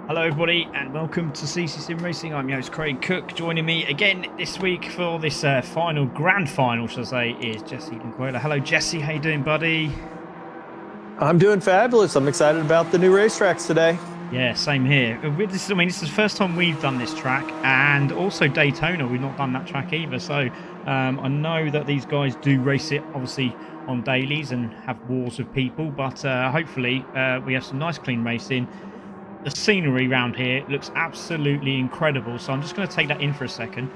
Hello everybody and welcome to Ccsr Racing. I'm your host Craig Cook. Joining me again this week for this grand final, shall I say, is Jesse Linquela. Hello Jesse, how you doing buddy? I'm doing fabulous. I'm excited about the new racetracks today. Yeah, same here. This is the first time we've done this track, and also Daytona, we've not done that track either. So I know that these guys do race it, obviously, on dailies and have wars with people, but hopefully we have some nice clean racing. The scenery around here looks absolutely incredible, so I'm just going to take that in for a second.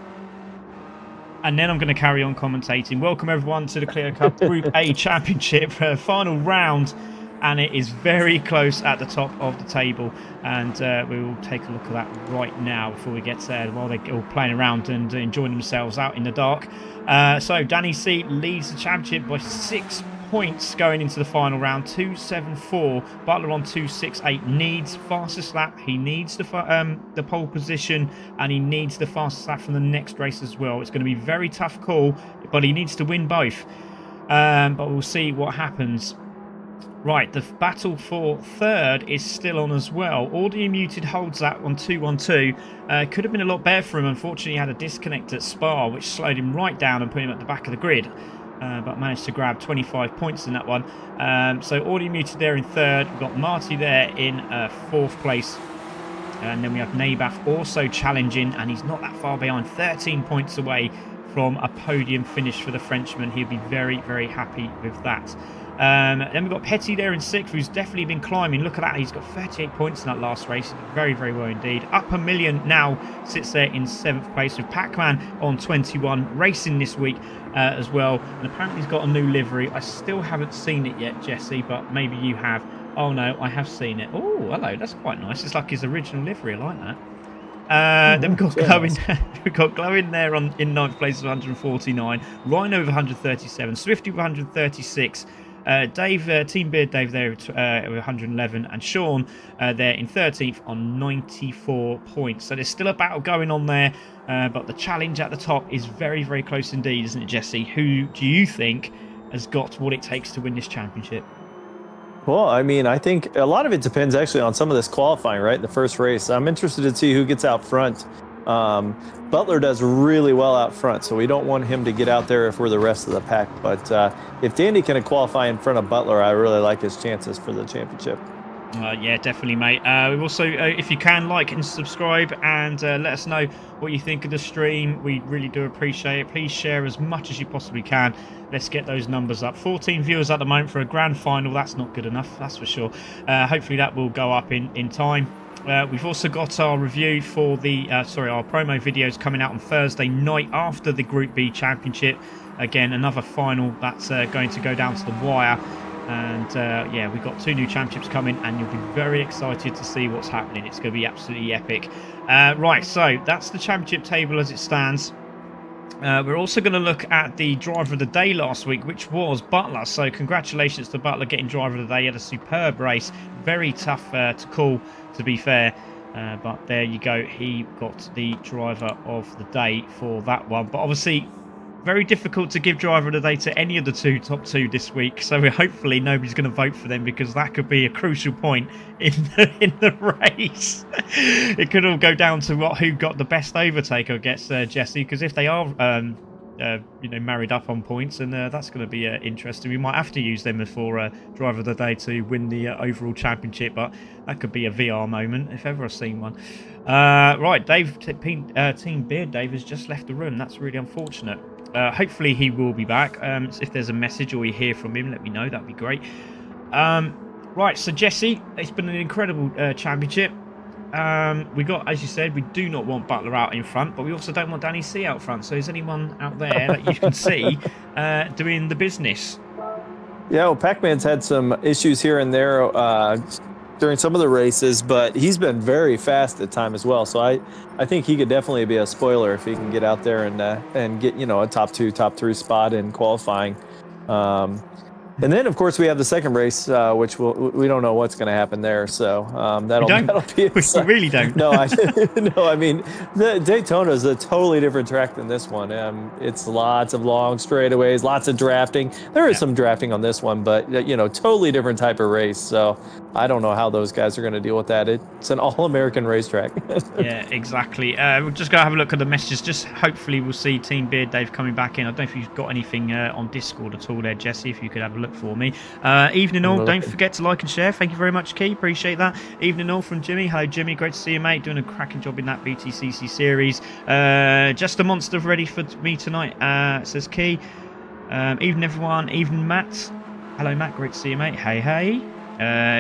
And then I'm going to carry on commentating. Welcome everyone to the Clio Cup Group A Championship final round. And it is very close at the top of the table. And we will take a look at that right now before we get there, while they're all playing around and enjoying themselves out in the dark. So Danny C leads the championship by 6 points going into the final round. 2.74. Butler on 2.68. Needs fastest lap. He needs the pole position, and he needs the fastest lap from the next race as well. It's going to be a very tough call, but he needs to win both. But we'll see what happens. Right, the battle for third is still on as well. Audio Muted holds that on 2-1-2. Could have been a lot better for him. Unfortunately, he had a disconnect at Spa, which slowed him right down and put him at the back of the grid. But managed to grab 25 points in that one. So Audio Muted there in third. We've got Marty there in fourth place. And then we have Nabath also challenging, and he's not that far behind. 13 points away from a podium finish for the Frenchman. He'll be very, very happy with that. Then we've got Petty there in sixth, who's definitely been climbing. Look at that, he's got 38 points in that last race. Very, very well indeed. Up a million now, sits there in seventh place with Pac-Man on 21, racing this week as well. And apparently he's got a new livery. I still haven't seen it yet, Jesse, but maybe you have. Oh no, I have seen it. Oh, hello, that's quite nice. It's like his original livery, I like that. Then we've got Glowing. We've got Glowing there in ninth place with 149. Rhino with 137. Swifty with 136. Dave, Team Beard Dave there with 111, and Sean there in 13th on 94 points. So there's still a battle going on there, but the challenge at the top is very, very close indeed, isn't it, Jesse? Who do you think has got what it takes to win this championship? Well, I mean, I think a lot of it depends actually on some of this qualifying, right? The first race. I'm interested to see who gets out front. Butler does really well out front, so we don't want him to get out there if we're the rest of the pack. But if Dandy can qualify in front of Butler, I really like his chances for the championship. Yeah, definitely, mate. We've also, if you can, like and subscribe, and let us know what you think of the stream. We really do appreciate it. Please share as much as you possibly can. Let's get those numbers up. 14 viewers at the moment for a grand final. That's not good enough, that's for sure. Hopefully that will go up in time. We've also got our review for the our promo videos coming out on Thursday night after the Group B Championship. Again, another final that's going to go down to the wire. And yeah, we've got 2 new championships coming, and you'll be very excited to see what's happening. It's going to be absolutely epic. Right, so that's the championship table as it stands. We're also going to look at the driver of the day last week, which was Butler. So congratulations to Butler getting driver of the day. He had a superb race. Very tough to call, to be fair. But there you go. He got the driver of the day for that one. But obviously, very difficult to give driver of the day to any of the top two this week. So hopefully nobody's going to vote for them, because that could be a crucial point in the race. It could all go down to who got the best overtake, I guess, Jesse. Because if they are, married up on points, and that's going to be interesting. We might have to use them for driver of the day to win the overall championship. But that could be a VR moment if ever I've seen one. Right, Dave, Team Beard Dave has just left the room. That's really unfortunate. Hopefully he will be back. If there's a message or you hear from him, let me know. That'd be great. Right, so Jesse, it's been an incredible championship. We got, as you said, we do not want Butler out in front, but we also don't want Danny C out front. So is anyone out there that you can see doing the business? Yeah, well, Pac-Man's had some issues here and there during some of the races, but he's been very fast at time as well. So I think he could definitely be a spoiler if he can get out there and get a top 2, top 3 spot in qualifying. And then, of course, we have the second race, which we don't know what's going to happen there. So that'll be exciting. We really don't. No, I mean, the Daytona is a totally different track than this one. It's lots of long straightaways, lots of drafting. There is some drafting on this one, but totally different type of race. So I don't know how those guys are going to deal with that. It's an all-American racetrack. Yeah, exactly. We're just going to have a look at the messages. Just hopefully we'll see Team Beard Dave coming back in. I don't know if you've got anything on Discord at all there, Jesse, if you could have a look for me. Evening all. Don't forget to like and share. Thank you very much, Key. Appreciate that. Evening all from Jimmy. Hello, Jimmy. Great to see you, mate. Doing a cracking job in that BTCC series. Just a monster ready for me tonight, says Key. Evening, everyone. Evening, Matt. Hello, Matt. Great to see you, mate. Hey, hey.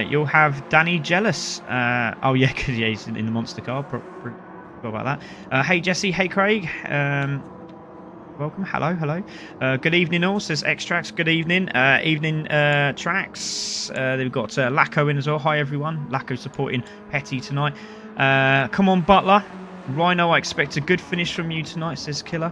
You'll have Danny jealous. Oh yeah, because he's in the monster car. Forgot about that. Hey Jesse. Hey Craig. Welcome. Hello. Good evening all. Says Extracts. Good evening. Evening Tracks. They've got Lacko in as well. Hi everyone. Lacko supporting Petty tonight. Come on Butler. Rhino, I expect a good finish from you tonight, says Killer.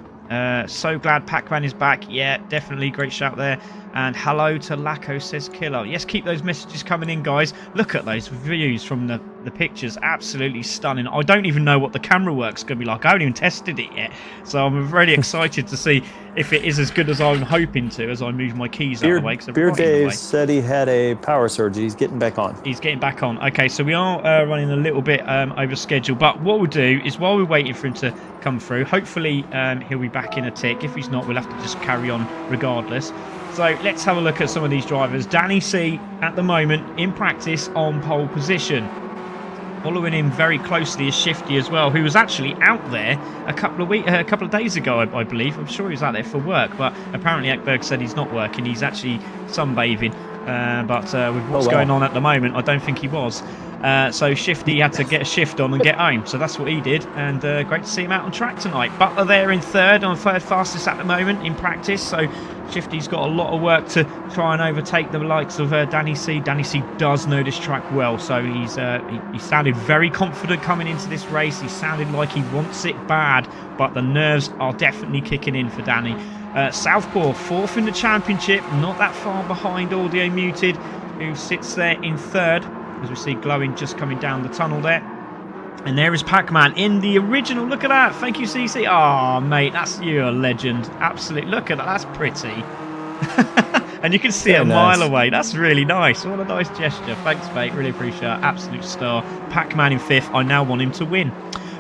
So glad Pac-Man is back. Yeah, definitely. Great shout there. And hello to Lacko, says Killer. Yes, keep those messages coming in, guys. Look at those views from the pictures. Absolutely stunning. I don't even know what the camera work's going to be like. I haven't even tested it yet. So I'm really excited to see if it is as good as I'm hoping to as I move my keys out of the way. Beard Dave said he had a power surge. He's getting back on. He's getting back on. Okay, so we are running a little bit over schedule. But what we'll do is while we're waiting for him to come through, hopefully he'll be back in a tick. If he's not, we'll have to just carry on regardless. So let's have a look at some of these drivers. Danny C at the moment in practice on pole position. Following him very closely is Shifty as well, who was actually out there a couple of days ago, I believe. I'm sure he was out there for work, but apparently Ekberg said he's not working. He's actually sunbathing. But with what's going on at the moment, I don't think he was. So Shifty had to get a shift on and get home. So that's what he did. And great to see him out on track tonight. Butler there in third, on third fastest at the moment in practice. So Shifty's got a lot of work to try and overtake the likes of Danny C. Danny C does know this track well. So he sounded very confident coming into this race. He sounded like he wants it bad. But the nerves are definitely kicking in for Danny. Southpaw, fourth in the championship. Not that far behind Audio Muted, who sits there in third. As we see Glowing just coming down the tunnel there. And there is Pac-Man in the original. Look at that. Thank you, CC. Oh, mate, you're a legend. Absolutely. Look at that. That's pretty. And you can see it a mile away. That's really nice. What a nice gesture. Thanks, mate. Really appreciate it. Absolute star. Pac-Man in fifth. I now want him to win.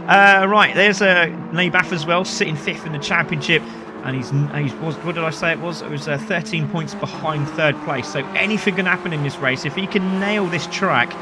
Right, there's Nabath as well, sitting fifth in the championship. And he's what did I say it was? It was 13 points behind third place. So anything can happen in this race. If he can nail this track,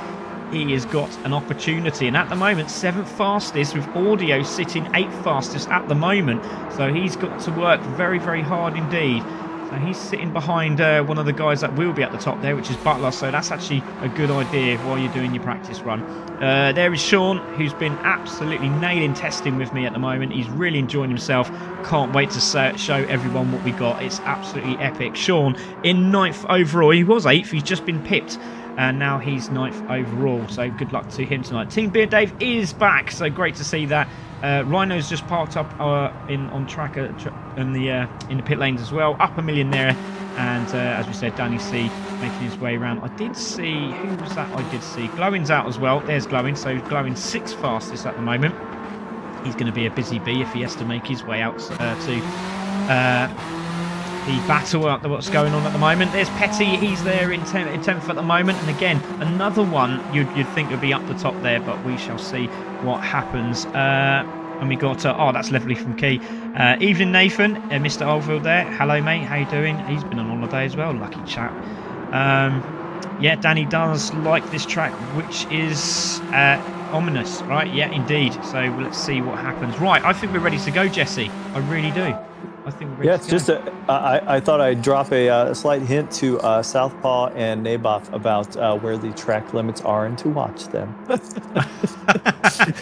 he has got an opportunity. And at the moment, 7th fastest, with Audio sitting 8th fastest at the moment. So he's got to work very, very hard indeed. So he's sitting behind one of the guys that will be at the top there, which is Butler. So that's actually a good idea while you're doing your practice run. There is Sean, who's been absolutely nailing testing with me at the moment. He's really enjoying himself. Can't wait to show everyone what we got. It's absolutely epic. Sean in 9th overall. He was 8th. He's just been pipped. And now he's 9th overall. So good luck to him tonight. Team Beard Dave is back. So great to see that. Rhino's just parked up on track in the pit lanes as well. Up a million there. And as we said, Danny C making his way around. I did see, who was that? I did see Glowing's out as well. There's Glowing. So Glowing 6th fastest at the moment. He's going to be a busy bee if he has to make his way out to the battle at what's going on at the moment. There's Petty. He's there in 10th at the moment. And again, another one you'd think would be up the top there, but we shall see what happens. And we got, that's lovely from Key. Evening, Nathan. Mr. Oldfield there. Hello, mate. How you doing? He's been on holiday as well. Lucky chap. Yeah, Danny does like this track, which is ominous, right? Yeah, indeed. So let's see what happens. Right, I think we're ready to go, Jesse. I really do. I think we're ready to go. I thought I'd drop a slight hint to Southpaw and Naboth about where the track limits are and to watch them.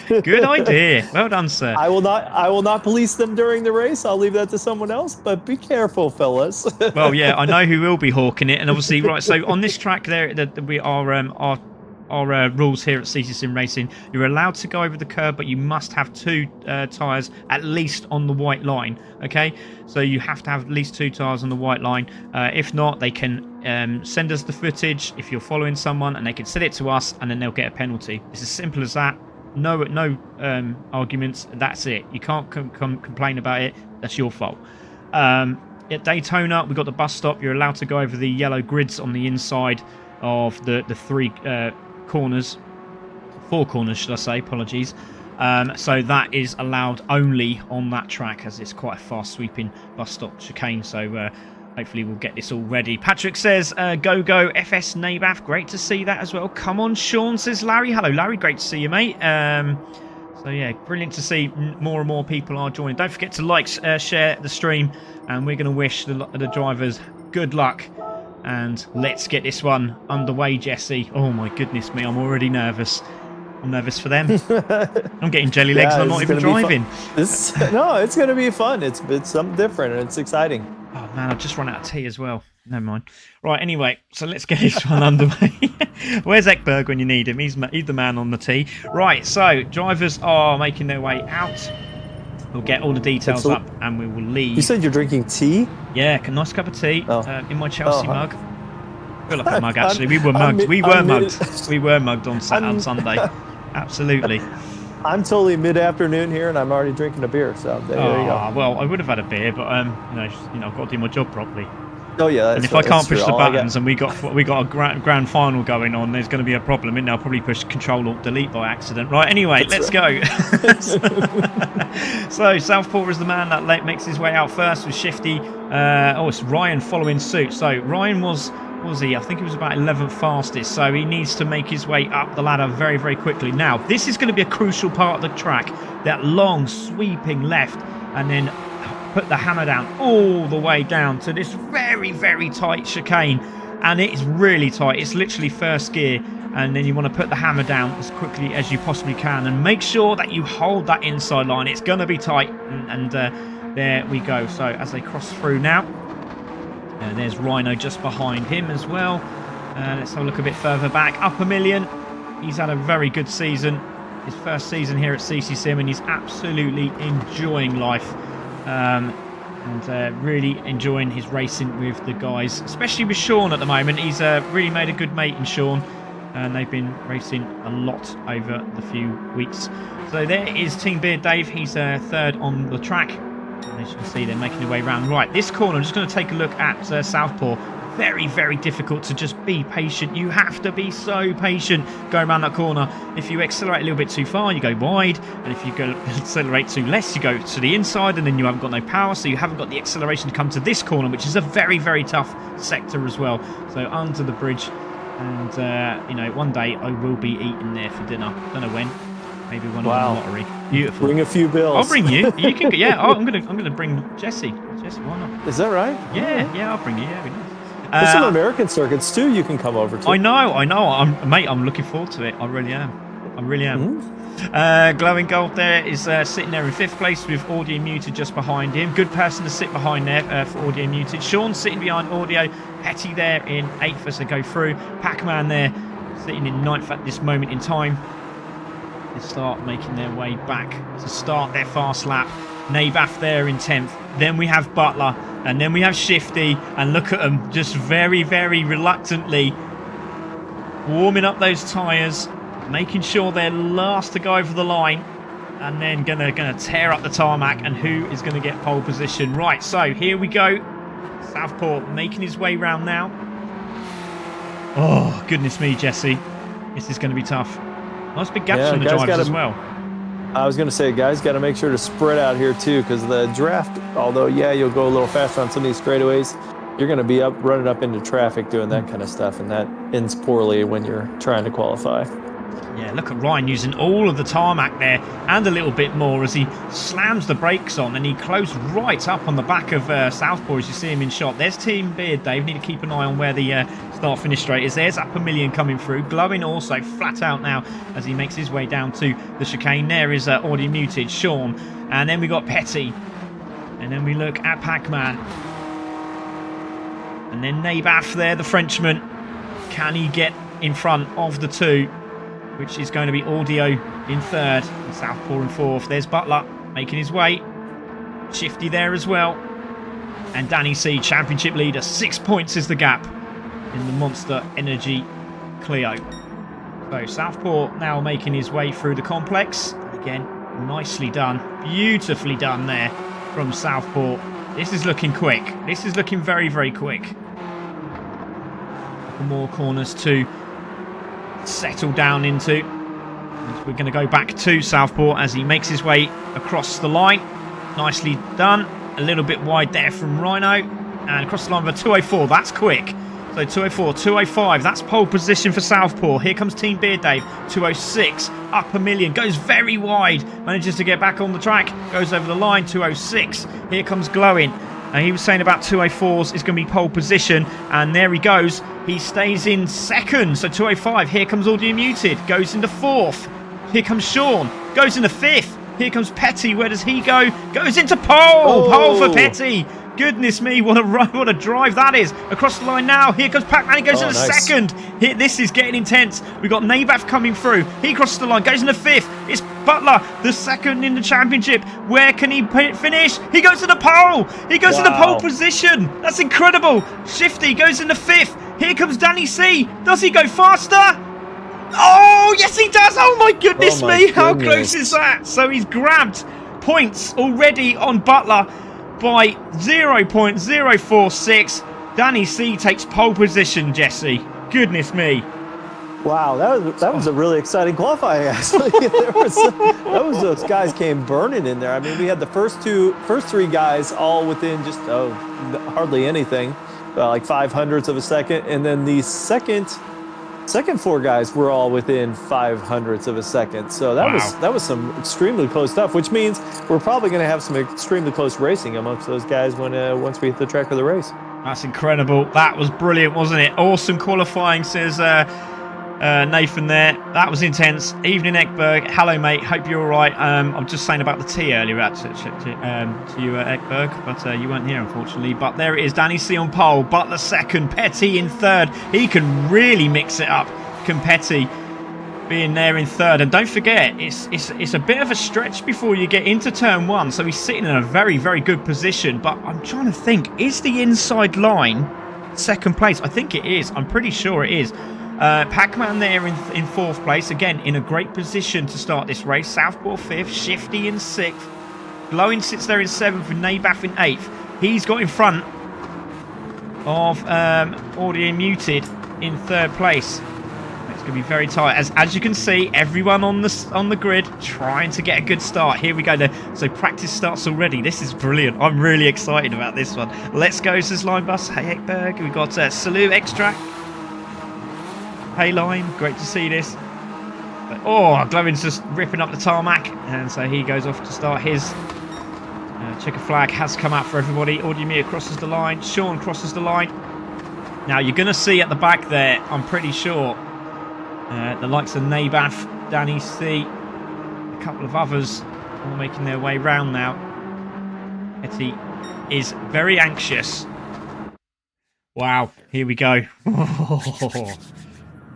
Good idea. Well done, sir. I will not police them during the race. I'll leave that to someone else, but be careful, fellas. Well, yeah, I know who will be hawking it, and obviously, right, so on this track there, we are our rules here at Ccsr Racing. You're allowed to go over the curb, but you must have 2 tyres at least on the white line. Okay, so you have to have at least 2 tyres on the white line. If not, they can send us the footage if you're following someone, and they can send it to us, and then they'll get a penalty. It's as simple as that. No arguments. That's it. You can't complain about it. That's your fault. At Daytona, we've got the bus stop. You're allowed to go over the yellow grids on the inside of the three corners. 4 corners, should I say. Apologies. So that is allowed only on that track, as it's quite a fast sweeping bus stop chicane. So hopefully we'll get this all ready. Patrick says, go FS Nabath. Great to see that as well. Come on, Sean, says Larry. Hello, Larry. Great to see you, mate. So yeah, brilliant to see more and more people are joining. Don't forget to like, share the stream, and we're going to wish the drivers good luck. And let's get this one underway, Jesse. Oh my goodness me, I'm already nervous. I'm nervous for them. I'm getting jelly legs and I'm not even driving. No, it's going to be fun. It's something different and it's exciting. Oh man, I've just run out of tea as well. Never mind. Right, anyway, so let's get this one underway. Where's Ekberg when you need him? He's the man on the tee. Right, so drivers are making their way out. We'll get all the details up and we will leave. You said you're drinking tea? Yeah, a nice cup of tea in my Chelsea mug. I feel like a mug, actually. We were mugged. We were mugged on Sunday. Absolutely. I'm totally mid-afternoon here, and I'm already drinking a beer. So there you go. Well, I would have had a beer, but I've got to do my job properly. Oh yeah. And if I can't push the buttons, and we got a grand final going on, there's going to be a problem. And I'll probably push Control Alt Delete by accident. Right. Anyway, let's go. So Southpaw is the man that makes his way out first with Shifty. It's Ryan following suit. So Ryan was he? I think he was about 11th fastest. So he needs to make his way up the ladder very, very quickly. Now, this is going to be a crucial part of the track. That long sweeping left, and then put the hammer down all the way down to this very, very tight chicane. And it is really tight. It's literally first gear. And then you want to put the hammer down as quickly as you possibly can. And make sure that you hold that inside line. It's going to be tight. And there we go. So as they cross through now. There's Rhino just behind him as well. Let's have a look a bit further back. Up a million. He's had a very good season. His first season here at Ccsr, and he's absolutely enjoying life. And really enjoying his racing with the guys, especially with Sean at the moment. He's really made a good mate in Sean, and they've been racing a lot over the few weeks. So there is Team Beard Dave. He's third on the track. And as you can see, they're making their way around. Right, this corner, I'm just going to take a look at Southpaw. Very, very difficult to just be patient. You have to be so patient going around that corner. If you accelerate a little bit too far, you go wide. And if you go accelerate too less, you go to the inside, and then you haven't got no power. So you haven't got the acceleration to come to this corner, which is a very, very tough sector as well. So under the bridge. And, one day I will be eating there for dinner. Don't know when. Maybe when I win the lottery. Beautiful. Bring a few bills. I'll bring you. You can. Yeah. I'm gonna bring Jesse. Jesse, why not? Is that right? Yeah. I'll bring you. Yeah, we know. There's some American circuits too you can come over to. I know. I'm looking forward to it. I really am. Mm-hmm. Glowing Gold there is sitting there in 5th place with Audio Muted just behind him. Good person to sit behind there for Audio Muted. Sean sitting behind Audio. Petty there in 8th as they go through. Pac-Man there sitting in 9th at this moment in time. They start making their way back to start their fast lap. Nabath there in 10th. Then we have Butler. And then we have Shifty. And look at them just very, very reluctantly warming up those tyres. Making sure they're last to go over the line. And then gonna tear up the tarmac. And who is going to get pole position? Right, so here we go. Southpaw making his way round now. Oh, goodness me, Jesse. This is going to be tough. Nice big gaps on the drivers as well. I was going to say, guys, got to make sure to spread out here too, because the draft, although, you'll go a little faster on some of these straightaways, you're going to be running up into traffic doing that kind of stuff, and that ends poorly when you're trying to qualify. Yeah, look at Ryan using all of the tarmac there and a little bit more as he slams the brakes on, and he closed right up on the back of Southpaw as you see him in shot. There's Team Beard Dave. Need to keep an eye on where the start-finish straight is. There's Up a Million coming through. Glowing also flat out now as he makes his way down to the chicane. There is Audio Muted, Sean. And then we got Petty. And then we look at Pac-Man. And then Nabath there, the Frenchman. Can he get in front of the two? Which is going to be Audio in 3rd and Southpaw in 4th. There's Butler making his way. Shifty there as well. And Danny C, championship leader. 6 points is the gap. in the Monster Energy Clio. So Southport now making his way through the complex. Again, nicely done. Beautifully done there from Southport. This is looking quick. This is looking very, very quick. A couple more corners to settle down into. And we're going to go back to Southport as he makes his way across the line. Nicely done. A little bit wide there from Rhino. And across the line with a 204. That's quick. So 204, 205, that's pole position for Southport. Here comes Team Beard Dave, 206, up a million, goes very wide, manages to get back on the track, goes over the line, 206. Here comes Glowing. And he was saying about 204s is going to be pole position, and there he goes. He stays in second, so 205. Here comes Audio Muted, goes into fourth. Here comes Sean, goes into fifth. Here comes Petty, where does he go? Goes into pole, pole for Petty. Goodness me, what a drive that is. Across the line now. Here comes Pac-Man. He goes into second. Here, this is getting intense. We've got Nabath coming through. He crosses the line, goes into fifth. It's Butler, the second in the championship. Where can he finish? He goes to the pole. He goes to the pole position. That's incredible. Shifty goes into fifth. Here comes Danny C. Does he go faster? Oh, yes, he does. Oh, my goodness me. How close is that? So he's grabbed points already on Butler by 0.046. Danny C takes pole position, Jesse. Goodness me. Wow, that was a really exciting qualifying, actually. Those guys came burning in there. I mean, we had the first three guys all within just hardly anything, like 0.05 of a second, and then the second four guys were all within 0.05 of a second. So that was some extremely close stuff, which means we're probably going to have some extremely close racing amongst those guys once we hit the track of the race. That's incredible. That was brilliant, wasn't it? Awesome qualifying, says Nathan there. That was intense. Evening, Ekberg. Hello, mate. Hope you're all right. I'm just saying about the tea earlier to you, Ekberg, but you weren't here, unfortunately. But there it is. Danny C on pole. Butler second. Petty in third. He can really mix it up. Can Petty being there in third. And don't forget, it's a bit of a stretch before you get into turn one. So he's sitting in a very, very good position. But I'm trying to think, is the inside line second place? I think it is. I'm pretty sure it is. Pac-Man there in fourth place. Again, in a great position to start this race. Southport fifth, Shifty in sixth. Glowing sits there in seventh and Nabath in eighth. He's got in front of Audio Muted in third place. It's going to be very tight. As you can see, everyone on the grid trying to get a good start. Here we go. So practice starts already. This is brilliant. I'm really excited about this one. Let's go, says Line Bus. Hey, Ekberg. We've got Salute Extract. Hey, Lime. Great to see this. But, Glowing's just ripping up the tarmac. And so he goes off to start his. Checker flag has come out for everybody. Audiomir crosses the line. Sean crosses the line. Now, you're going to see at the back there, I'm pretty sure, the likes of Nabath, Danny C, a couple of others all making their way round now. Etty is very anxious. Wow, here we go.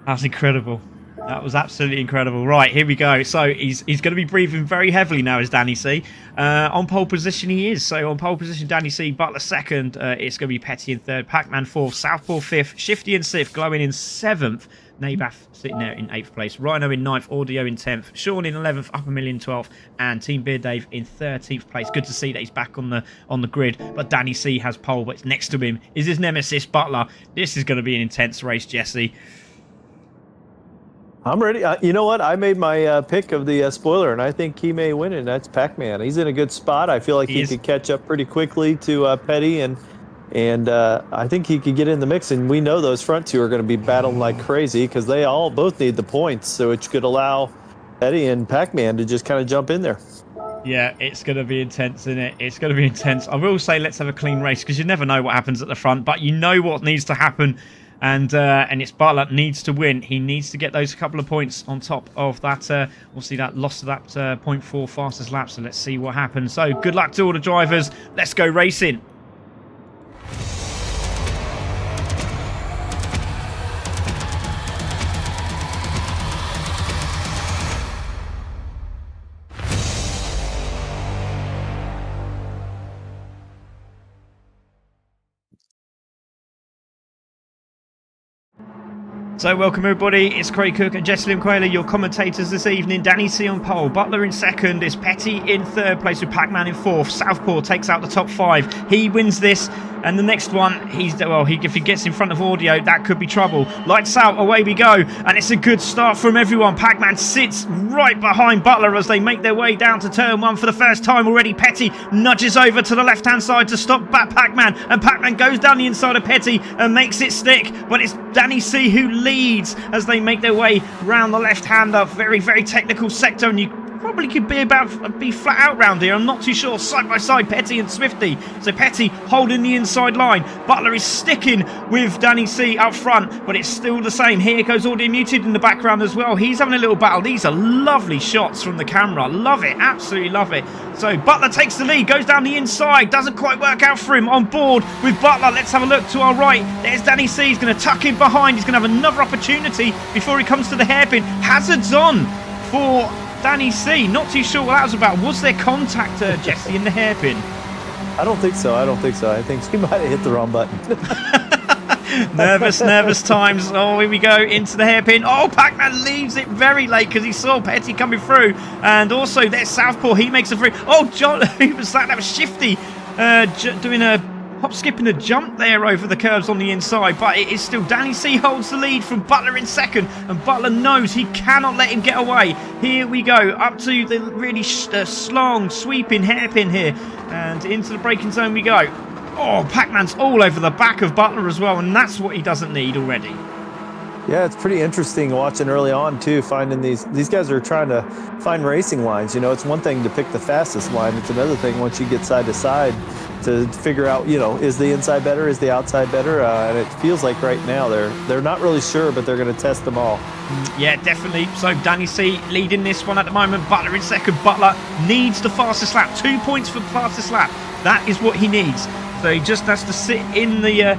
That's incredible. That was absolutely incredible. Right, here we go. So he's going to be breathing very heavily now, is Danny C. On pole position he is. So on pole position, Danny C, Butler second. It's going to be Petty in third, Pac-Man fourth, Southpaw fifth, Shifty in sixth, Glowing in seventh, Nabath sitting there in eighth place, Rhino in ninth, Audio in 10th, Sean in 11th, Upper Million 12th, and Team Beard Dave in 13th place. Good to see that he's back on the grid, but Danny C has pole, but next to him is his nemesis, Butler. This is going to be an intense race, Jesse. I'm ready. You know what? I made my pick of the spoiler, and I think he may win it, and that's Pac-Man. He's in a good spot. I feel like he could catch up pretty quickly to Petty, and I think he could get in the mix. And we know those front two are going to be battling like crazy because they both need the points, so it could allow Petty and Pac-Man to just kind of jump in there. Yeah, it's going to be intense, isn't it? It's going to be intense. I will say let's have a clean race because you never know what happens at the front, but you know what needs to happen. And it's Butler needs to win. He needs to get those couple of points on top of that. Obviously, that loss to that 0.4 fastest lap. So let's see what happens. So good luck to all the drivers. Let's go racing. So welcome everybody, it's Craig Cook and Jesse Quayler, your commentators this evening. Danny C on pole, Butler in second, is Petty in third place with Pac-Man in fourth. Southpaw takes out the top 5. He wins this, and the next one, if he gets in front of Audio, that could be trouble. Lights out, away we go, and it's a good start from everyone. Pac-Man sits right behind Butler as they make their way down to turn 1 for the first time already. Petty nudges over to the left-hand side to stop back Pac-Man, and Pac-Man goes down the inside of Petty and makes it stick, but it's Danny C who leads as they make their way round the left-hander. Very, very technical sector, and you probably could be flat out round here. I'm not too sure. Side by side, Petty and Swifty. So Petty holding the inside line. Butler is sticking with Danny C up front, but it's still the same. Here goes Audio Muted in the background as well. He's having a little battle. These are lovely shots from the camera. Love it. Absolutely love it. So Butler takes the lead, goes down the inside. Doesn't quite work out for him. On board with Butler. Let's have a look to our right. There's Danny C. He's going to tuck in behind. He's going to have another opportunity before he comes to the hairpin. Hazards on for Danny C. Not too sure what that was about. Was there contact, Jesse, in the hairpin? I don't think so. I think she might have hit the wrong button. Nervous times. Oh, here we go into the hairpin. Oh, Pac-Man leaves it very late because he saw Petty coming through. And also there's Southpaw. He makes a free. Oh, John, who was that? That was Shifty doing a hop, skip and a jump there over the curves on the inside, but it is still Danny C holds the lead from Butler in second, and Butler knows he cannot let him get away. Here we go, up to the really long sweeping hairpin here, and into the braking zone we go. Oh, Pac-Man's all over the back of Butler as well, and that's what he doesn't need already. Yeah, it's pretty interesting watching early on too, finding these guys are trying to find racing lines. You know, it's one thing to pick the fastest line, it's another thing once you get side to side to figure out, you know, is the inside better, is the outside better, and it feels like right now they're not really sure, but they're going to test them all. Yeah, definitely. So Danny C leading this one at the moment. Butler in second. Butler needs the fastest lap. 2 points for the fastest lap. That is what he needs. So he just has to sit in the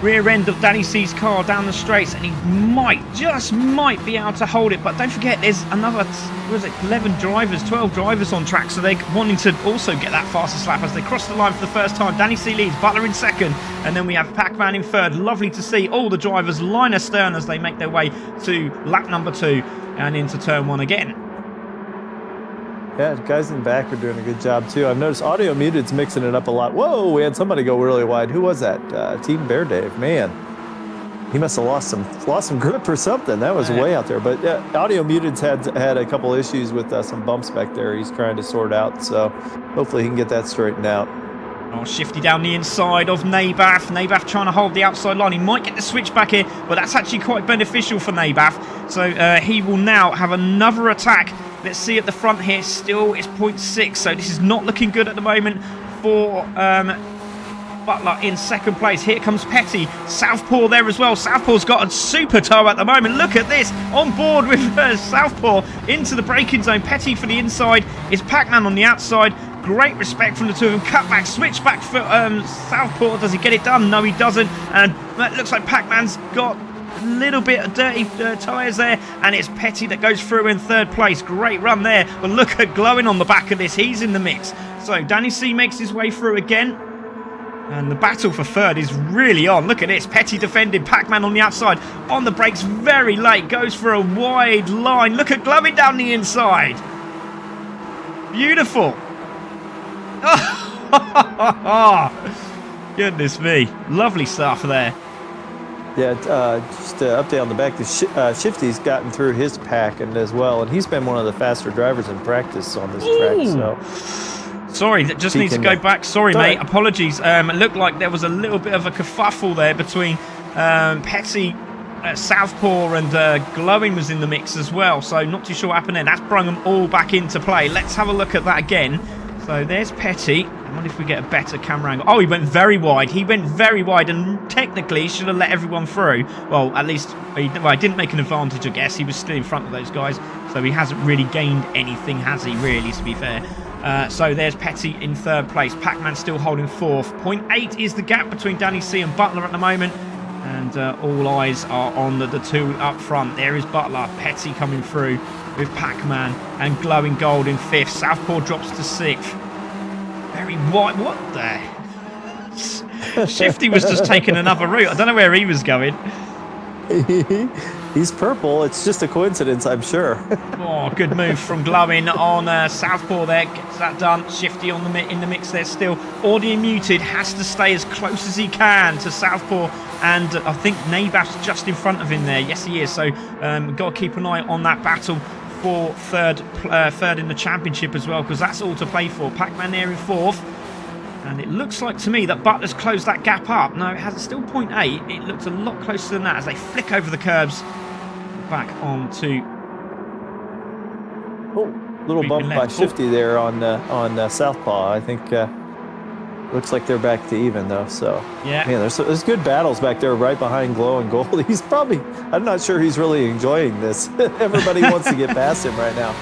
rear end of Danny C's car down the straights, and he just might be able to hold it. But don't forget, there's another 12 drivers on track, so they're wanting to also get that fastest lap as they cross the line for the first time. Danny C leads, Butler in second, and then we have Pac-Man in third. Lovely to see all the drivers line astern as they make their way to lap number 2 and into turn 1 again. Yeah, guys in the back are doing a good job too. I've noticed Audio Muted's mixing it up a lot. Whoa, we had somebody go really wide. Who was that? Team Bear Dave. Man, he must have lost some grip or something. That was way out there. But yeah, Audio Muted's had a couple issues with some bumps back there. He's trying to sort out. So hopefully he can get that straightened out. Oh, Shifty down the inside of Nabath. Nabath trying to hold the outside line. He might get the switch back here, but that's actually quite beneficial for Nabath. So he will now have another attack. Let's see at the front here. Still, it's 0.6. So this is not looking good at the moment for Butler in second place. Here comes Petty. Southpaw there as well. Southpaw's got a super tow at the moment. Look at this. On board with Southpaw into the braking zone. Petty for the inside. It's Pac-Man on the outside. Great respect from the two of them. Cut back, switch back for Southpaw. Does he get it done? No, he doesn't. And that looks like Pac-Man's got a little bit of dirty tyres there, and it's Petty that goes through in third place. Great run there, but look at Glowing on the back of this. He's in the mix. So Danny C makes his way through again, and the battle for third is really on. Look at this. Petty defending, Pac-Man on the outside, on the brakes very late, goes for a wide line. Look at Glowing down the inside. Beautiful. Goodness me, lovely stuff there. Yeah, just to update on the back, Shifty's gotten through his pack and as well, and he's been one of the faster drivers in practice on this track. So, sorry, that just needs to go back. Sorry, mate. Apologies. It looked like there was a little bit of a kerfuffle there between Petty, Southpaw, and Glowing was in the mix as well. So not too sure what happened there. That's brought them all back into play. Let's have a look at that again. So there's Petty. I wonder if we get a better camera angle. Oh, he went very wide. He went very wide, and technically should have let everyone through. Well, at least he didn't make an advantage, I guess. He was still in front of those guys, so he hasn't really gained anything, has he, really, to be fair? So there's Petty in third place. Pac-Man still holding fourth. 0.8 is the gap between Danny C and Butler at the moment. And all eyes are on the two up front. There is Butler. Petty coming through with Pac-Man and Glowing Gold in fifth. Southpaw drops to sixth. Very wide. What the? Shifty was just taking another route. I don't know where he was going. He's purple. It's just a coincidence, I'm sure. Oh, good move from Glowing on Southpaw there. Gets that done. Shifty on in the mix there still. Audio Muted has to stay as close as he can to Southpaw. And I think Nabaf's just in front of him there. Yes, he is. So got to keep an eye on that battle for third in the championship as well, because that's all to play for. Pac-Man there in fourth. And it looks like to me that Butler's closed that gap up. No, it has still 0.8. It looks a lot closer than that as they flick over the curbs back onto. Oh, little bump by Shifty there on Southpaw. I think looks like they're back to even though. So yeah, man, there's good battles back there right behind Glow and Gold. He's probably, I'm not sure he's really enjoying this. Everybody wants to get past him right now.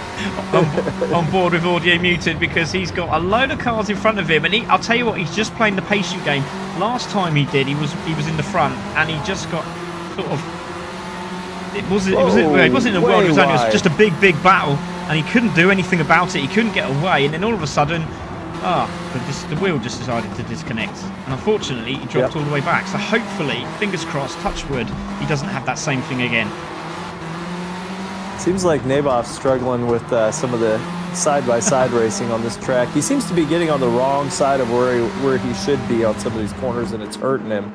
on board with Audio Muted because he's got a load of cars in front of him, and I'll tell you what, he's just playing the patient game. Last time he did, he was in the front, and he just got sort of. It wasn't a world. It was just a big battle, and he couldn't do anything about it. He couldn't get away, and then all of a sudden. The wheel just decided to disconnect, and unfortunately he dropped all the way back. So hopefully, fingers crossed, touch wood, he doesn't have that same thing again. Seems like Nabaf's struggling with some of the side-by-side racing on this track. He seems to be getting on the wrong side of where he should be on some of these corners, and it's hurting him.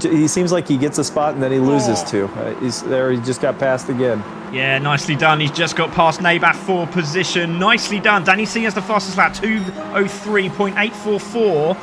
He seems like he gets a spot and then he loses two. He's there. He just got passed again. Yeah, nicely done. He's just got past Nabaf for position. Nicely done. Danny C has the fastest lap, 2:03.844.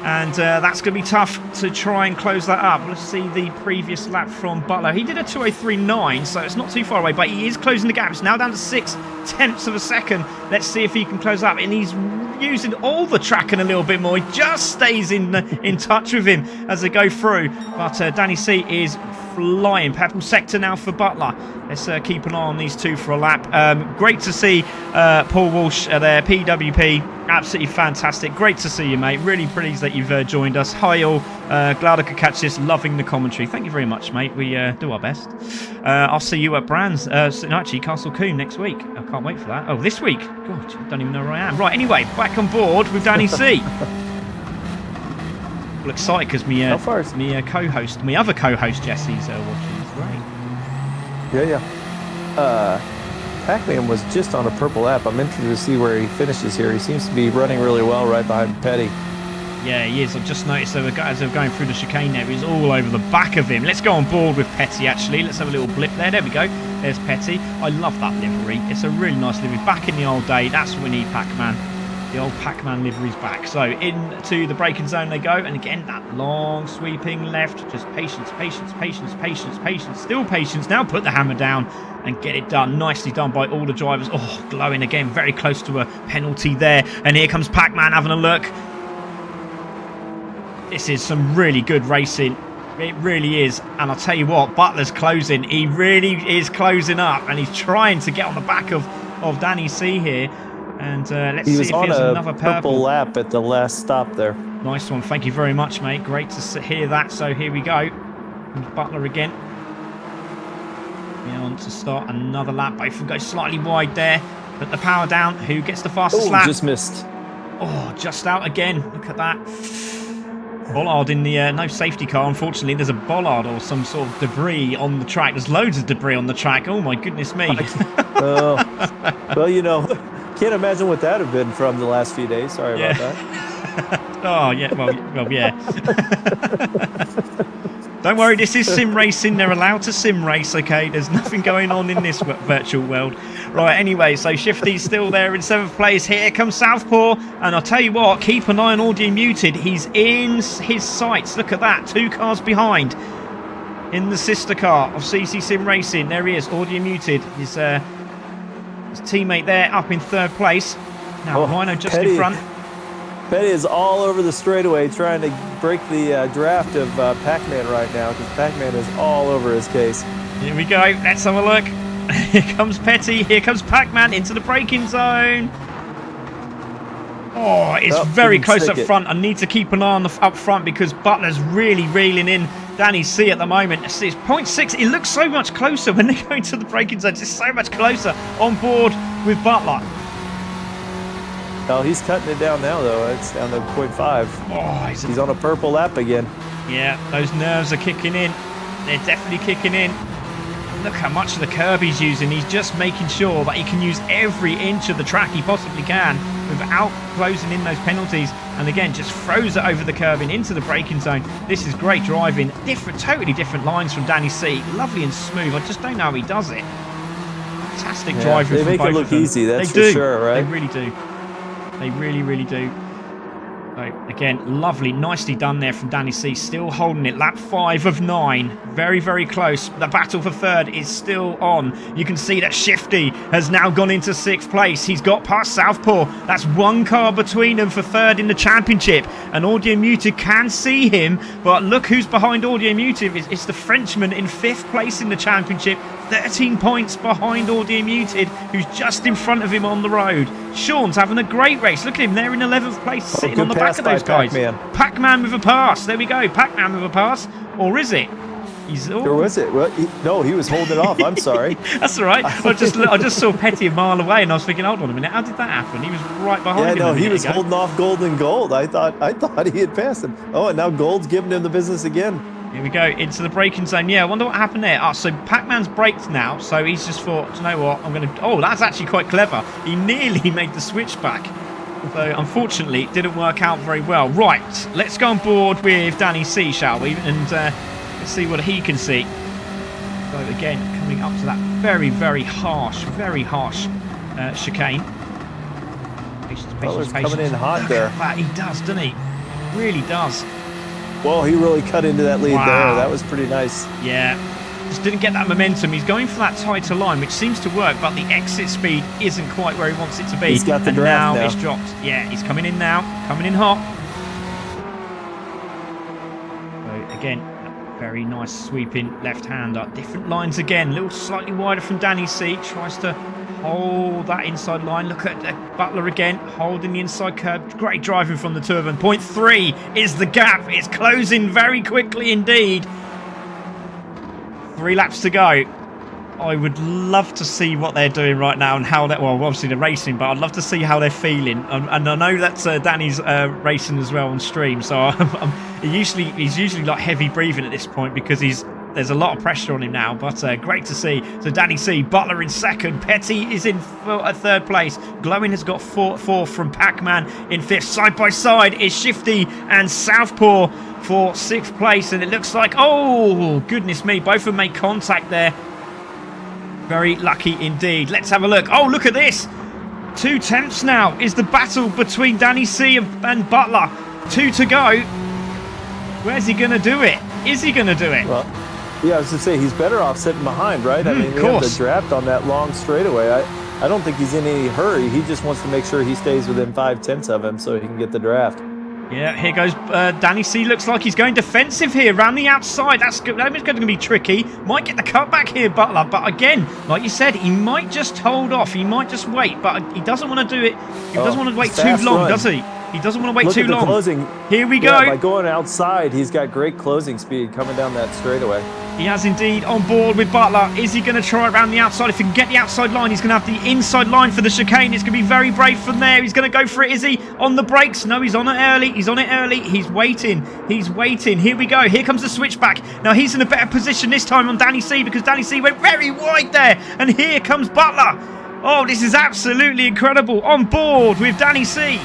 And that's going to be tough to try and close that up. Let's see the previous lap from Butler. He did a 2:03.9, so it's not too far away, but he is closing the gap. It's now down to 0.6 of a second. Let's see if he can close up. And he's using all the tracking a little bit more. He just stays in touch with him as they go through. But Danny C is flying. Purple sector now for Butler. Let's keep an eye on these two for a lap. Great to see Paul Walsh there, PWP. Absolutely fantastic. Great to see you, mate. Really pleased that you've joined us. Hi all. Glad I could catch this. Loving the commentary. Thank you very much, mate. We do our best. I'll see you at Brands. No, actually, Castle Coombe next week. I can't wait for that. Oh, this week. God, I don't even know where I am. Right, anyway, back on board with Danny C. Well, excited because me co-host, my other co-host Jesse's watching. It's great. Yeah. Pac-Man was just on a purple lap. I'm interested to see where he finishes here. He seems to be running really well right behind Petty. Yeah, he is. I've just noticed as they're going through the chicane there, he's all over the back of him. Let's go on board with Petty, actually. Let's have a little blip there. There we go. There's Petty. I love that livery. It's a really nice livery. Back in the old day, that's what we need, Pac-Man. The old Pac-Man livery's back. So into the braking zone they go. And again, that long sweeping left. Just patience. Still patience. Now put the hammer down and get it done. Nicely done by all the drivers. Oh, Glowing again. Very close to a penalty there. And here comes Pac-Man having a look. This is some really good racing. It really is. And I'll tell you what, Butler's closing. He really is closing up. And he's trying to get on the back of Danny C here. And let's see if he has another purple lap at the last stop there. Nice one. Thank you very much, mate. Great to hear that. So here we go. Butler again. On to start another lap. Both of them go slightly wide there. Put the power down. Who gets the fastest lap? Just missed. Oh, just out again. Look at that. Bollard in the no safety car. Unfortunately, there's a bollard or some sort of debris on the track. There's loads of debris on the track. Oh my goodness me. Well, you know, can't imagine what that would have been from the last few days. Sorry about that. Oh yeah, well yeah. Don't worry, this is sim racing. They're allowed to sim race, okay? There's nothing going on in this virtual world. Right, anyway, so Shifty's still there in 7th place. Here comes Southpaw. And I'll tell you what, keep an eye on Audio Muted. He's in his sights. Look at that, 2 cars behind. In the sister car of CC Sim Racing. There he is, Audio Muted. His teammate there up in 3rd place. Now, Rhino just in front. Petty is all over the straightaway trying to break the draft of Pac-Man right now because Pac-Man is all over his case. Here we go. Let's have a look. Here comes Petty. Here comes Pac-Man into the braking zone. Oh, it's very close up front. I need to keep an eye on up front because Butler's really reeling in Danny C at the moment. It's 0.6. It looks so much closer when they go into the braking zone. It's so much closer on board with Butler. Oh, he's cutting it down now, though. It's down to 0.5. Oh, he's on a purple lap again. Yeah, those nerves are kicking in. they're definitely kicking in. Look how much of the curb he's using. He's just making sure that he can use every inch of the track he possibly can without closing in those penalties. And again, just throws it over the curb and into the braking zone. This is great driving. Totally different lines from Danny C. Lovely and smooth. I just don't know how he does it. Fantastic driving. They make it look easy, that's for sure, right? They really do. They really, really do. So again, lovely, nicely done there from Danny C. Still holding it. Lap 5 of 9. Very, very close. The battle for third is still on. You can see that Shifty has now gone into 6th place. He's got past Southpaw. That's 1 car between them for third in the championship. And Audio Muted can see him. But look who's behind Audio Muted. It's the Frenchman in 5th place in the championship. 13 points behind Audio Muted, who's just in front of him on the road. Sean's having a great race. Look at him there in 11th place, sitting on the back of those guys. Pac-Man with a pass. There we go. Pac-Man with a pass. Or is it? Or was it? Well, no, he was holding it off. I'm sorry. That's all right. I just saw Petty a mile away, and I was thinking, hold on a minute, how did that happen? He was right behind him. Yeah, no, he was holding off Gold and Gold. I thought he had passed him. Oh, and now Gold's giving him the business again. Here we go, into the braking zone. Yeah, I wonder what happened there. Oh, so Pac-Man's braked now, so he's just thought, do you know what, I'm going to... Oh, that's actually quite clever. He nearly made the switch back. So, unfortunately, it didn't work out very well. Right, let's go on board with Danny C, shall we? And let's see what he can see. So, again, coming up to that very, very harsh chicane. Patience. Coming in hot there. He does, doesn't he? Really does. Whoa, he really cut into that lead there. That was pretty nice. Yeah, just didn't get that momentum. He's going for that tighter line, which seems to work, but the exit speed isn't quite where he wants it to be. He's got the draft now. It's dropped. Yeah, he's coming in now. Coming in hot. So, again, very nice sweeping left-hander. Different lines again. A little slightly wider from Danny C. Tries to hold that inside line. Look at Butler again, holding the inside curb. Great driving from the two of them. 0.3 is the gap. It's closing very quickly indeed. 3 laps to go. I would love to see what they're doing right now and how that. Well, obviously they're racing, but I'd love to see how they're feeling. And I know that Danny's racing as well on stream, so he's usually like heavy breathing at this point because there's a lot of pressure on him now, but great to see. So Danny C, Butler in 2nd, Petty is in 3rd place. Glowing has got 4th from Pac-Man in 5th. Side by side is Shifty and Southpaw for 6th place, and it looks like, oh goodness me, both of them made contact there. Very lucky indeed. Let's have a look. Oh, look at this. 2 tenths now is the battle between Danny C and Butler. 2 to go. Where's he going to do it? Is he going to do it? Well, yeah, I was going to say, he's better off sitting behind, right? I mean, we have the draft on that long straightaway. I don't think he's in any hurry. He just wants to make sure he stays within 5 tenths of him so he can get the draft. Yeah, here goes Danny C. Looks like he's going defensive here, around the outside. That's going to be tricky. Might get the cutback here, Butler. But again, like you said, he might just hold off. He might just wait. But he doesn't want to do it. He doesn't want to wait too long, does he? He doesn't want to wait too long. Closing. Here we go. By going outside, he's got great closing speed coming down that straightaway. He has indeed on board with Butler. Is he going to try around the outside? If he can get the outside line, he's going to have the inside line for the chicane. It's going to be very brave from there. He's going to go for it. Is he on the brakes? No, he's on it early. He's on it early. He's waiting. He's waiting. Here we go. Here comes the switchback. Now he's in a better position this time on Danny C because Danny C went very wide there. And here comes Butler. Oh, this is absolutely incredible. On board with Danny C.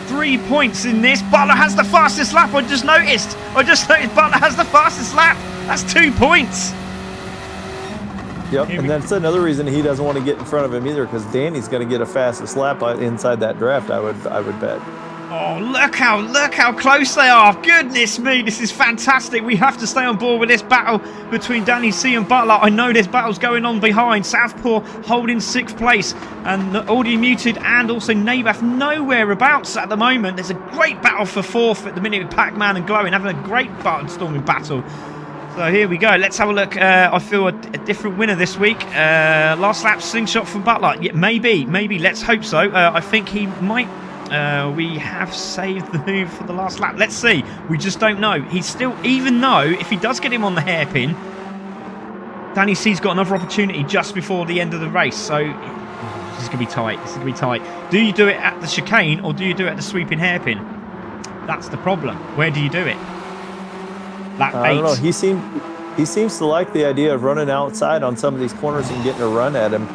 3 points in this. Butler has the fastest lap. I just noticed Butler has the fastest lap. That's 2 points. Yep, and that's another reason he doesn't want to get in front of him either, because Danny's going to get a fastest lap inside that draft. I would bet. Oh, look how close they are. Goodness me, this is fantastic. We have to stay on board with this battle between Danny C and Butler. I know this battle's going on behind. Southpaw holding 6th place, and Audio Muted and also Nabath nowhere abouts at the moment. There's a great battle for 4th at the minute with Pac-Man and Glowing having a great storming battle. So here we go. Let's have a look. I feel a different winner this week. Last lap slingshot from Butler. Yeah, maybe. Let's hope so. I think he might. We have saved the move for the last lap. Let's see. We just don't know. He's still, even though if he does get him on the hairpin, Danny C's got another opportunity just before the end of the race. So this is going to be tight. Do you do it at the chicane or do you do it at the sweeping hairpin? That's the problem. Where do you do it? Lap I don't know. 8. He seems to like the idea of running outside on some of these corners and getting a run at him.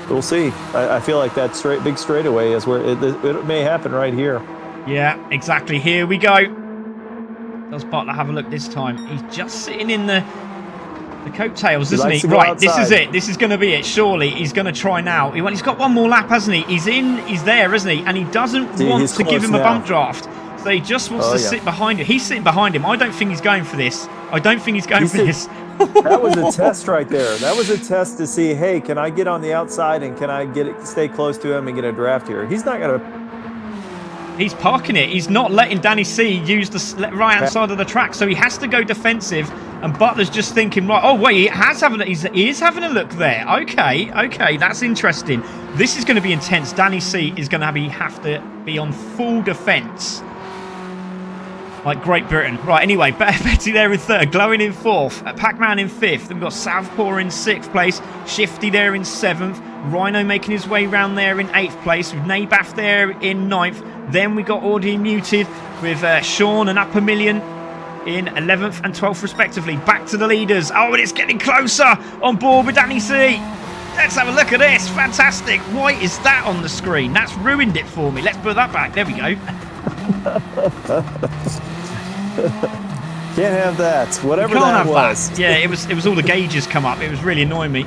We'll see. I feel like that big straightaway is where it may happen right here. Yeah, exactly. Here we go. Does Butler have a look this time? He's just sitting in the coattails, isn't he? Right, this is it. This is going to be it. Surely he's going to try now. He's got one more lap, hasn't he? He's there, isn't he? And he doesn't want to give him a bump draft. So he just wants to sit behind him. He's sitting behind him. I don't think he's going for this. This. That was a test right there. That was a test to see, hey, can I get on the outside and can I stay close to him and get a draft here? He's not going to... He's parking it. He's not letting Danny C use the right-hand side of the track, so he has to go defensive. And Butler's just thinking, right, oh, wait, he is having a look there. Okay, that's interesting. This is going to be intense. Danny C is going to have to be on full defense. Like Great Britain. Right, anyway, Betty there in 3rd, Glowing in 4th, Pac-Man in 5th. Then we've got Southpaw in 6th place, Shifty there in 7th, Rhino making his way round there in 8th place, with Nabath there in 9th. Then we got Audio Muted with Sean and Upper Million in 11th and 12th respectively. Back to the leaders. Oh, and it's getting closer on board with Danny C. Let's have a look at this. Fantastic. Why is that on the screen? That's ruined it for me. Let's put that back. There we go. Can't have that. Whatever that was. That. Yeah, it was all the gauges come up. It was really annoying me.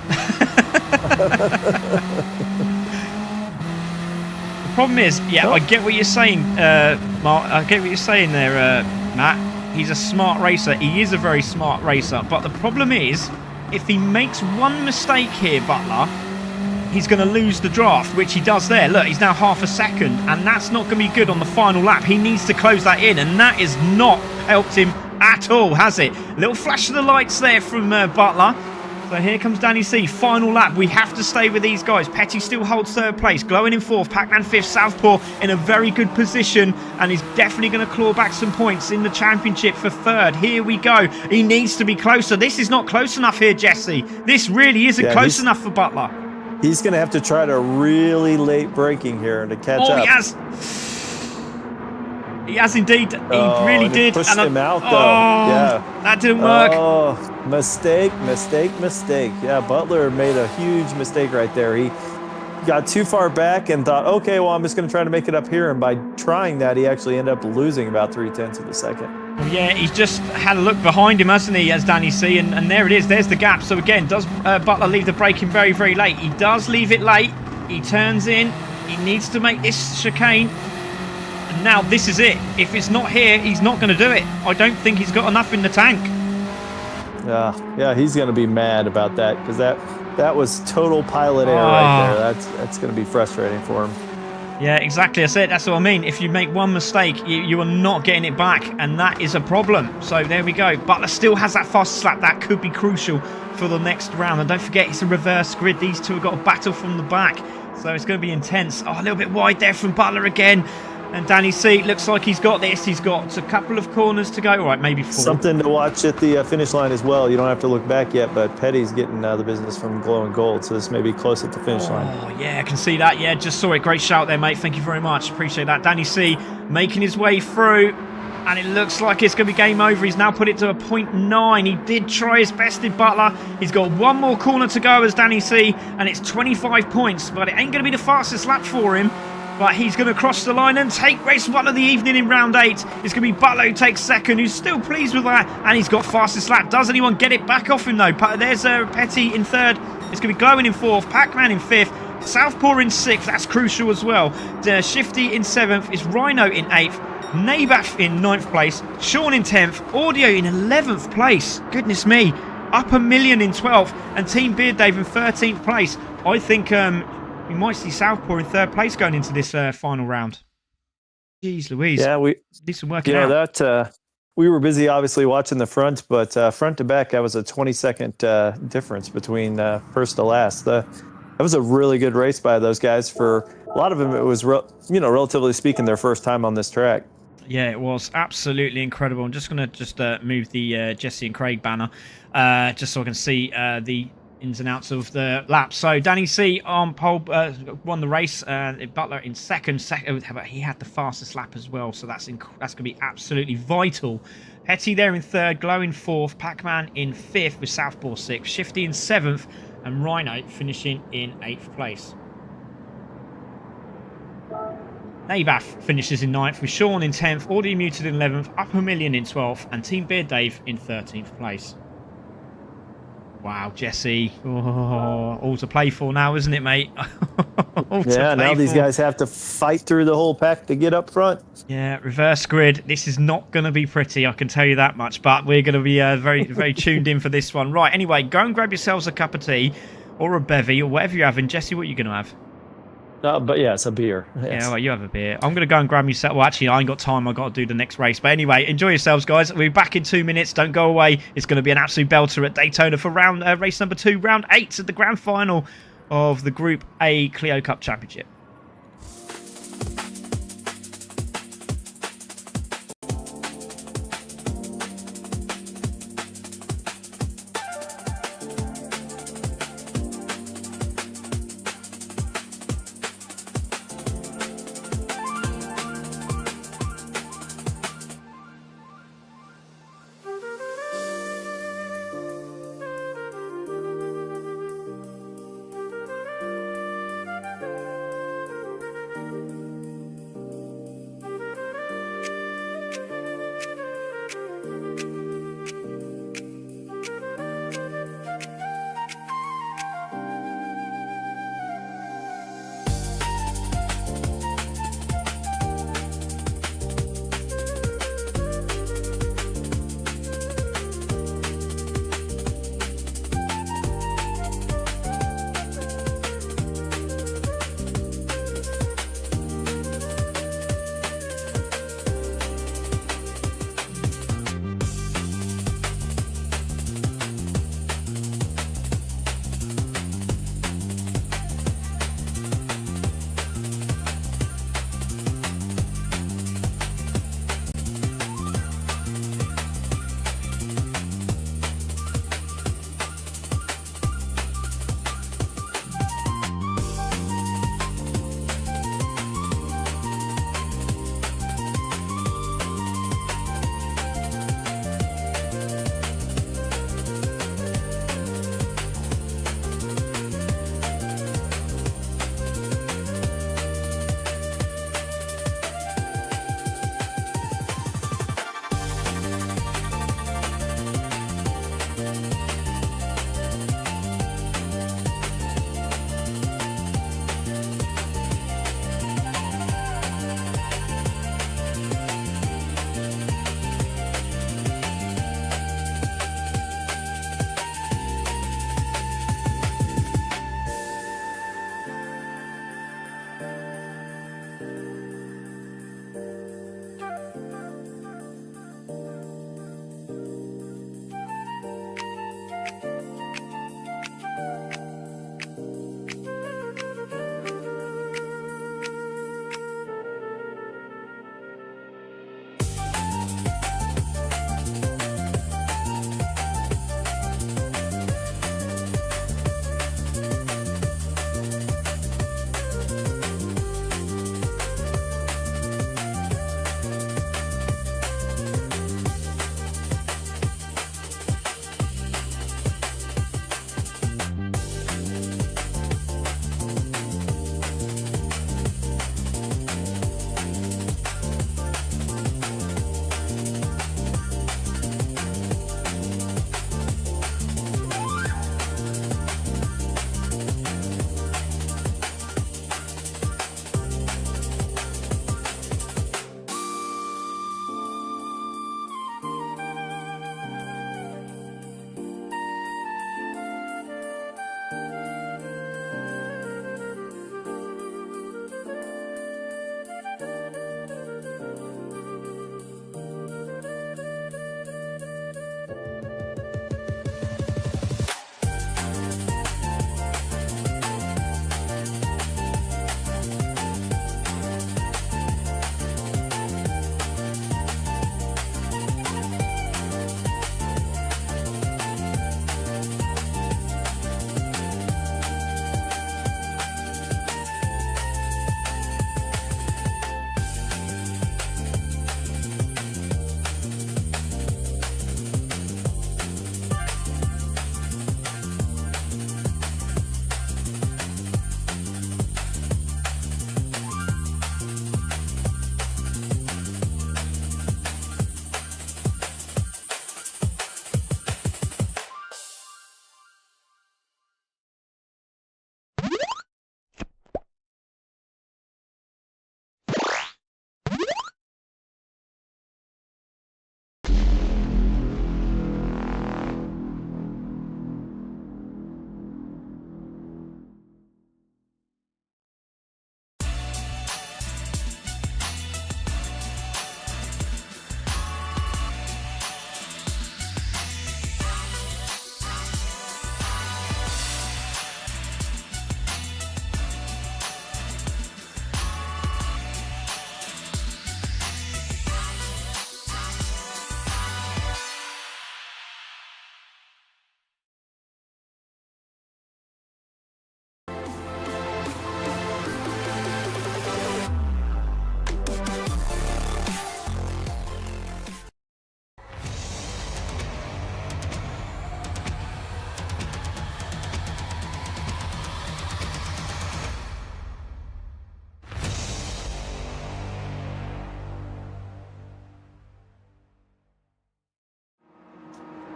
The problem is, I get what you're saying, Mark. I get what you're saying there, Matt. He's a smart racer. He is a very smart racer. But the problem is, if he makes one mistake here, Butler, he's going to lose the draft, which he does there. Look, he's now half a second, and that's not going to be good on the final lap. He needs to close that in, and that has not helped him at all, has it? Little flash of the lights there from Butler. So here comes Danny C. Final lap. We have to stay with these guys. Petty still holds 3rd place. Glowing in 4th. Pac-Man 5th. Southpaw in a very good position. And he's definitely going to claw back some points in the championship for 3rd. Here we go. He needs to be closer. This is not close enough here, Jesse. This really isn't close enough for Butler. He's going to have to try to really late braking here to catch up. He has. He has indeed. He really did. Pushed him out, though. Yeah. That didn't work. Oh, mistake. Yeah, Butler made a huge mistake right there. He got too far back and thought, okay, well, I'm just going to try to make it up here. And by trying that, he actually ended up losing about 0.3 of a second. Well, yeah, he's just had a look behind him, hasn't he, as Danny C. And there it is. There's the gap. So, again, does Butler leave the braking very, very late? He does leave it late. He turns in. He needs to make this chicane. And now this is it. If it's not here, he's not going to do it. I don't think he's got enough in the tank. Yeah, he's going to be mad about that because that was total pilot error right there. That's going to be frustrating for him. Yeah, exactly. I said that's what I mean. If you make one mistake, you are not getting it back, and that is a problem. So there we go. Butler still has that fast slap. That could be crucial for the next round. And don't forget, it's a reverse grid. These two have got a battle from the back, so it's going to be intense. Oh, a little bit wide there from Butler again. And Danny C looks like he's got this. He's got a couple of corners to go. All right, maybe 4. Something to watch at the finish line as well. You don't have to look back yet, but Petty's getting the business from Glowing Gold, so this may be close at the finish line. Oh, yeah, I can see that. Yeah, just saw it. Great shout there, mate. Thank you very much. Appreciate that. Danny C making his way through, and it looks like it's going to be game over. He's now put it to a 0.9. He did try his best in Butler. He's got one more corner to go as Danny C, and it's 25 points, but it ain't going to be the fastest lap for him. But he's going to cross the line and take race 1 of the evening in round 8. It's going to be Butler who takes 2nd, who's still pleased with that. And he's got fastest lap. Does anyone get it back off him, though? There's Petty in 3rd. It's going to be Glowing in 4th. Pac-Man in 5th. Southpaw in 6th. That's crucial as well. Shifty in 7th. It's Rhino in 8th. Nabath in 9th place. Sean in 10th. Audio in 11th place. Goodness me. Upper Million in 12th. And Team Beard Dave in 13th place. I think... we might see Southpaw in 3rd place going into this final round. Jeez Louise. Yeah, we need some working out. That we were busy obviously watching the front, but front to back, that was a 20-second difference between first to last. That was a really good race by those guys. For a lot of them, it was relatively speaking their first time on this track. Yeah, it was absolutely incredible. I'm just going to move the Jesse and Craig banner just so I can see the ins and outs of the lap. So Danny C on pole won the race. Butler in second. He had the fastest lap as well, so that's going to be absolutely vital. Hetty there in third, Glow in fourth, Pac-Man in fifth with Southpaw sixth, Shifty in seventh, and Rhino finishing in eighth place. Nabath finishes in 9th, with Sean in 10th, Audio Muted in 11th, Upper Million in 12th, and Team Beard Dave in 13th place. Wow, Jesse. Oh, all to play for now, isn't it, mate? Yeah, now these guys have to fight through the whole pack to get up front. Yeah, reverse grid. This is not going to be pretty, I can tell you that much, but we're going to be very, very tuned in for this one. Right, anyway, go and grab yourselves a cup of tea or a bevy or whatever you're having. Jesse, what are you going to have? But yeah, it's a beer. Yes. Yeah, well, you have a beer. I'm going to go and grab myself. Well, actually, I ain't got time. I've got to do the next race. But anyway, enjoy yourselves, guys. We'll be back in 2 minutes. Don't go away. It's going to be an absolute belter at Daytona for race number 2, round 8 at the grand final of the Group A Clio Cup Championship.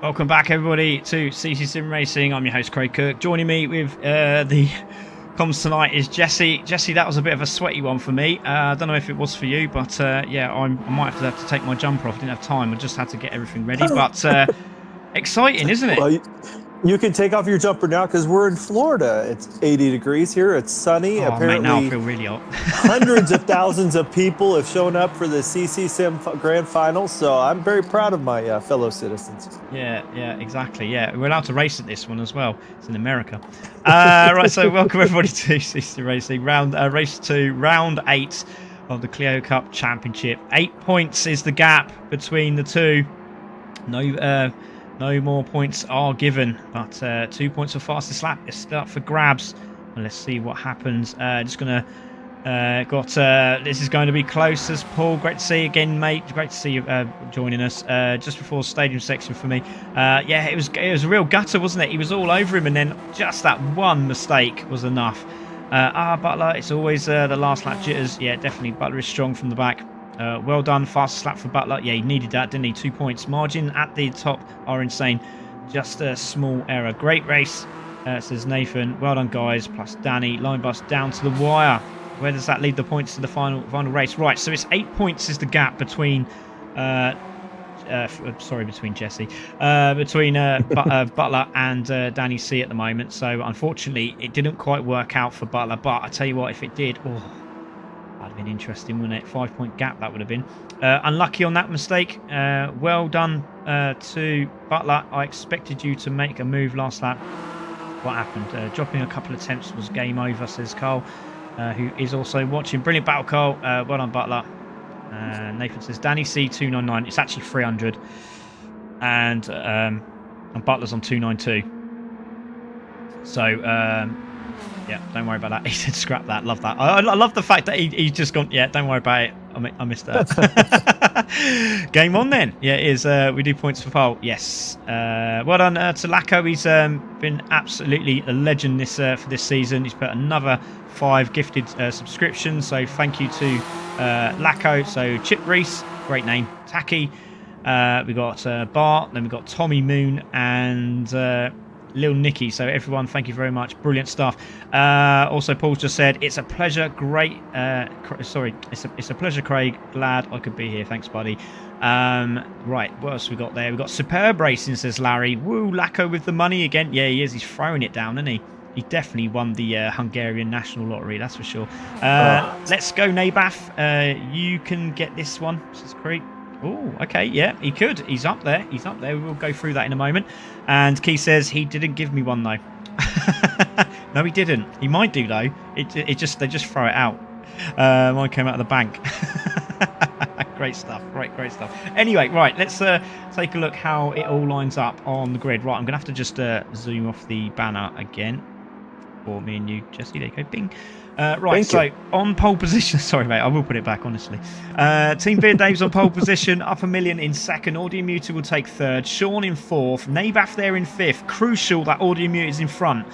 Welcome back, everybody, to CC Sim Racing. I'm your host, Craig Kirk. Joining me with the comms tonight is Jesse. Jesse, that was a bit of a sweaty one for me. I don't know if it was for you, but yeah, I might have to take my jumper off. I didn't have time. I just had to get everything ready. But exciting, isn't it? Well, you can take off your jumper now because we're in Florida. It's 80 degrees here. It's sunny. Oh, Apparently, mate, now I feel really hot. hundreds of thousands of people have shown up for the CC Sim Grand Final, so I'm very proud of my fellow citizens. Yeah, exactly. Yeah, we're allowed to race at this one as well. It's in America. Right, so welcome everybody to CC Racing. Race 2, round 8 of the Clio Cup Championship. 8 points is the gap between the two. No more points are given, but 2 points for fastest lap. It's still up for grabs. And let's see what happens. Just gonna this is going to be close as Paul. Great to see you again, mate. Great to see you joining us just before the stadium section for me. Yeah, it was a real gutter, wasn't it? He was all over him, and then just that one mistake was enough. Butler, it's always the last lap jitters. Yeah, definitely. Butler is strong from the back. Well done, fastest lap for Butler. Yeah, he needed that, didn't he? 2 points. Margin at the top are insane. Just a small error. Great race, says Nathan. Well done, guys. Plus Danny. Line bus down to the wire. Where does that lead the points to the final race? Right, so it's 8 points is the gap between between Jesse, between Butler and Danny C at the moment. So unfortunately, it didn't quite work out for Butler. But I tell you what, if it did, that'd have been interesting, wouldn't it? 5 point gap that would have been. Unlucky on that mistake. Well done to Butler. I expected you to make a move last lap. What happened? Dropping a couple of attempts was game over, says Carl, who is also watching. Brilliant battle, Carl. Well done, Butler. Nathan says Danny C 299. It's actually 300, and Butler's on 292. So yeah, don't worry about that. He said scrap that. Love that. I love the fact that he's just gone. Yeah, don't worry about it. I missed that. Game on then. Yeah, it is. We do points for pole. Yes. Well done to Lacko. He's been absolutely a legend for this season. He's put another 5 gifted subscriptions. So thank you to Lacko. So Chip Reese, great name. Tacky. We got Bart. Then we got Tommy Moon and Lil Nicky. So everyone, thank you very much. Brilliant stuff. Also, Paul just said it's a pleasure. It's a pleasure, Craig. Glad I could be here. Thanks, buddy. Right, what else we got there? We got superb racing, says Larry. Woo, Lacko with the money again. Yeah, he is. He's throwing it down, isn't he? He definitely won the Hungarian national lottery, that's for sure. Let's go, Nabath. You can get this one, says Craig. Oh, okay, yeah, he could. He's up there. He's up there. We'll go through that in a moment. And Key says he didn't give me one though. No, he didn't. He might do though. They just throw it out. Mine came out of the bank. Great stuff. Great stuff. Anyway, right, let's take a look how it all lines up on the grid. Right, I'm gonna have to just zoom off the banner again for me and you, Jesse. There you go. Bing. Right, so on pole position, sorry mate, I will put it back honestly. Team Beer Dave's on pole position, up a million in second. Audio Muter will take third, Sean in fourth, Nabath there in fifth. Crucial that Audio Muter is in front.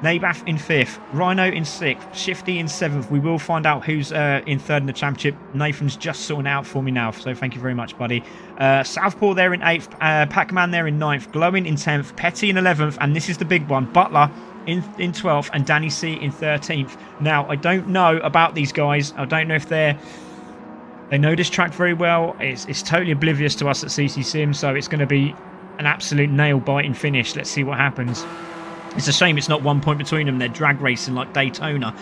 Nabath in fifth, Rhino in sixth, Shifty in seventh. We will find out who's in third in the championship. Nathan's just sorting it out for me now, so thank you very much, buddy. Southpaw there in eighth, Pac-Man there in ninth, Glowing in 10th, Petty in 11th, and this is the big one, Butler in 12th and Danny C in 13th. Now, I don't know about these guys. I don't know if they know this track very well. It's totally oblivious to us at CC Sim, so it's going to be an absolute nail-biting finish. Let's see what happens. It's a shame it's not 1 point between them. They're drag racing like Daytona.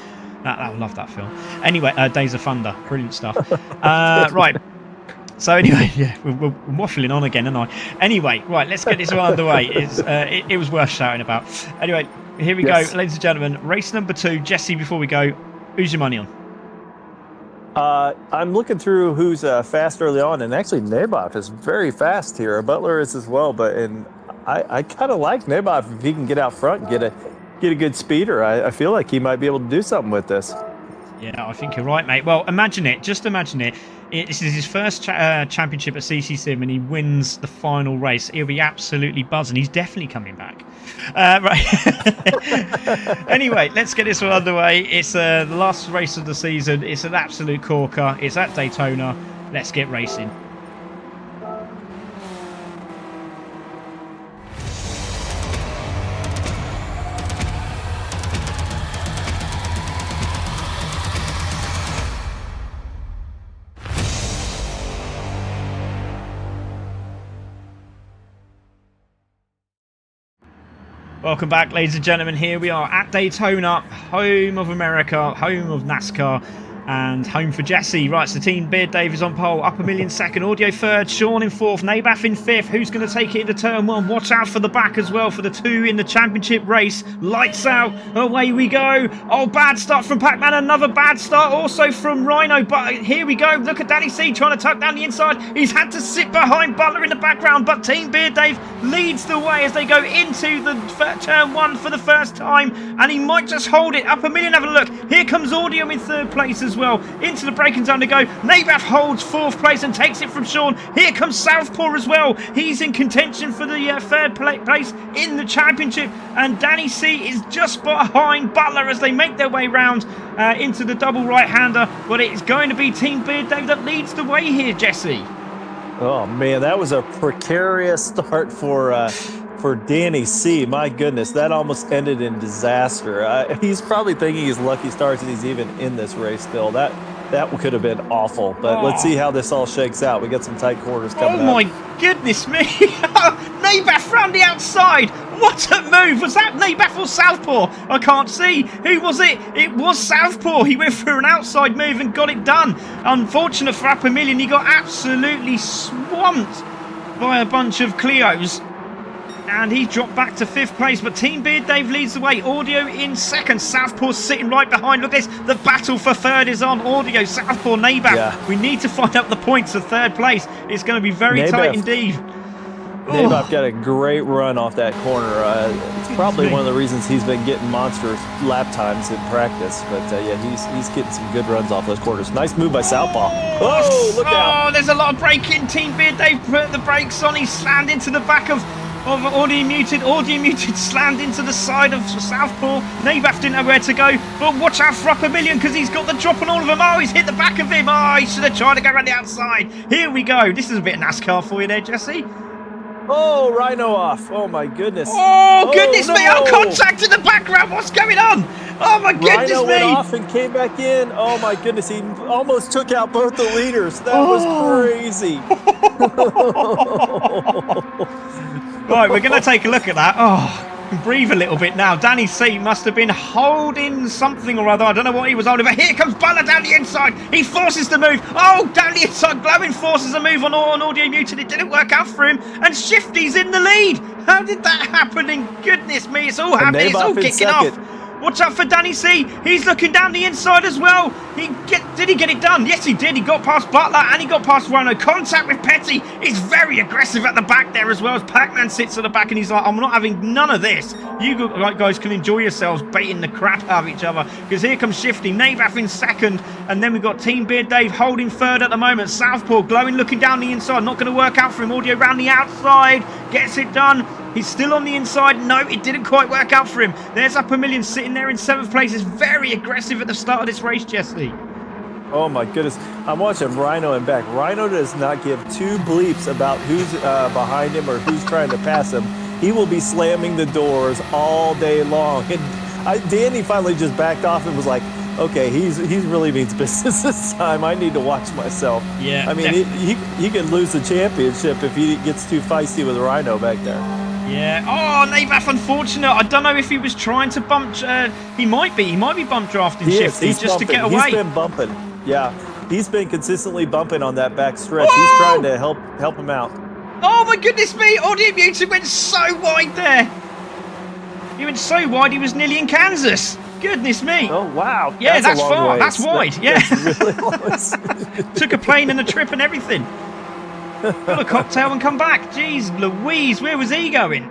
I love that film. Anyway, Days of Thunder. Brilliant stuff. Right. So anyway, yeah, we're waffling on again, aren't I? Anyway, right, let's get this one underway. It was worth shouting about. Anyway, here we go, ladies and gentlemen. Race number 2. Jesse, before we go, who's your money on? I'm looking through who's fast early on, and actually Naboth is very fast here. Butler is as well, and I kind of like Naboth if he can get out front and get a good speeder. I feel like he might be able to do something with this. Yeah, I think you're right, mate. Well, imagine it. Just imagine it. This is his first championship at CC Sim, and he wins the final race. He'll be absolutely buzzing. He's definitely coming back. Right. Anyway, let's get this one underway. It's the last race of the season. It's an absolute corker. It's at Daytona. Let's get racing. Welcome back, ladies and gentlemen. Here we are at Daytona, home of America, home of NASCAR, and home for Jesse. Right, so Team Beard Dave is on pole, up a million second, Audio third, Sean in fourth, Nabath in fifth. Who's going to take it into turn one? Watch out for the back as well for the two in the championship race. Lights out, away we go. Oh, bad start from Pac-Man, another bad start also from Rhino, but here we go. Look at Danny C trying to tuck down the inside. He's had to sit behind Butler in the background, but Team Beard Dave leads the way as they go into the turn one for the first time, and he might just hold it. Up a million, have a look. Here comes Audio in third place as well. Into the braking zone to go. Nabath holds fourth place and takes it from Sean. Here comes Southpaw as well. He's in contention for the third place in the championship, and Danny C is just behind Butler as they make their way round into the double right-hander, but it's going to be Team Beard Dave that leads the way here, Jesse. Oh man, that was a precarious start for Danny C. My goodness, that almost ended in disaster. He's probably thinking he's lucky stars and he's even in this race still. That could have been awful, but let's see how this all shakes out. We got some tight quarters coming up. Oh my goodness me! Nabath round the outside. What a move! Was that Nabath or Southpaw? I can't see. Who was it? It was Southpaw. He went for an outside move and got it done. Unfortunate for Up a Million. He got absolutely swamped by a bunch of Clios. And he dropped back to fifth place, but Team Beard Dave leads the way. Audio in second. Southpaw sitting right behind. Look at this. The battle for third is on. Audio, Southpaw, Nabath. Yeah. We need to find out the points of third place. It's going to be very tight indeed. Nabath got a great run off that corner. It's probably one of the reasons he's been getting monster lap times in practice. But yeah, he's getting some good runs off those corners. Nice move by Southpaw. Oh, look out. Oh, there's a lot of braking. Team Beard Dave put the brakes on. He slammed into the back of Audio Muted. Audio Muted slammed into the side of Southpaw. Nabath didn't know where to go, but watch out for Up a Million because he's got the drop on all of them. Oh, he's hit the back of him. Oh, he should have tried to go around the outside. Here we go. This is a bit of NASCAR for you there, Jesse. Oh, Rhino off. Oh, my goodness. Oh, goodness me. Oh, contact in the background. What's going on? Oh, my goodness Rhino me. went off and came back in. Oh, my goodness. He almost took out both the leaders. That was crazy. Right, we're going to take a look at that. Oh, breathe a little bit now. Danny C must have been holding something or other. I don't know what he was holding, but here comes Butler down the inside. He forces the move. Oh, down the inside. Glowing forces a move on Audio Muted. It didn't work out for him, and Shifty's in the lead. How did that happen? And goodness me, it's all happening. It's all kicking off. Watch out for Danny C. He's looking down the inside as well. Did he get it done? Yes, he did. He got past Butler and he got past Rhino. Contact with Petty. He's very aggressive at the back there as well as Pac-Man sits at the back and he's like, I'm not having none of this. You guys can enjoy yourselves baiting the crap out of each other because here comes Shifty. Nabath in second. And then we've got Team Beard Dave holding third at the moment. Southpaw glowing, looking down the inside. Not going to work out for him. Audio round the outside. Gets it done. He's still on the inside. No, it didn't quite work out for him. There's Up a Million sitting there in seventh place. He's very aggressive at the start of this race, Jesse. Oh my goodness. I'm watching Rhino in back. Rhino does not give two bleeps about who's behind him or who's trying to pass him. He will be slamming the doors all day long. And Danny finally just backed off and was like, okay, he's really means business this time. I need to watch myself. Yeah. I mean, he could lose the championship if he gets too feisty with Rhino back there. Yeah. Oh, Nabath, unfortunate. I don't know if he was trying to bump. He might be bump drafting Shifty just to get away. He's been bumping. Yeah. He's been consistently bumping on that back stretch. Oh! He's trying to help him out. Oh, my goodness me. Audio Muted went so wide there. He went so wide he was nearly in Kansas. Goodness me. Oh, wow. Yeah, that's far. Ways. That's wide. That's really Took a plane and a trip and everything. Got a cocktail and come back. Jeez Louise, where was he going?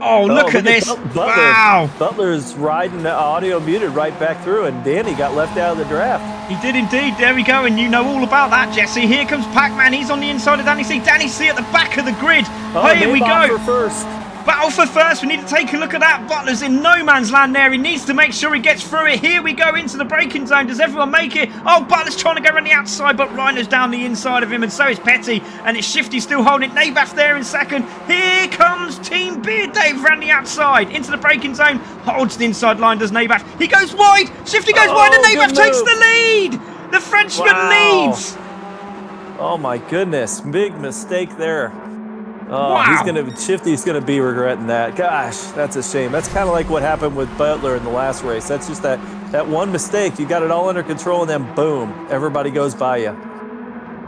Oh, look at this. Butler. Wow. Butler's riding Audio Muted right back through, and Danny got left out of the draft. He did indeed. There we go, and you know all about that, Jesse. Here comes Pac-Man. He's on the inside of Danny C. Danny C at the back of the grid. Oh, here we go. For first. Battle for first. We need to take a look at that. Butler's in no man's land there. He needs to make sure he gets through it. Here we go into the braking zone. Does everyone make it? Oh, Butler's trying to go around the outside, but Rhino's down the inside of him, and so is Petty. And it's Shifty still holding it. Nabath there in second. Here comes Team Beard Dave around the outside into the braking zone. Holds the inside line, does Nabath. He goes wide. Shifty goes wide, and Nabath takes the lead. The Frenchman leads. Oh, my goodness. Big mistake there. Oh, Wow. Shifty's gonna be regretting that. Gosh, that's a shame. That's kind of like what happened with Butler in the last race. That's just that one mistake. You got it all under control, and then boom, everybody goes by you.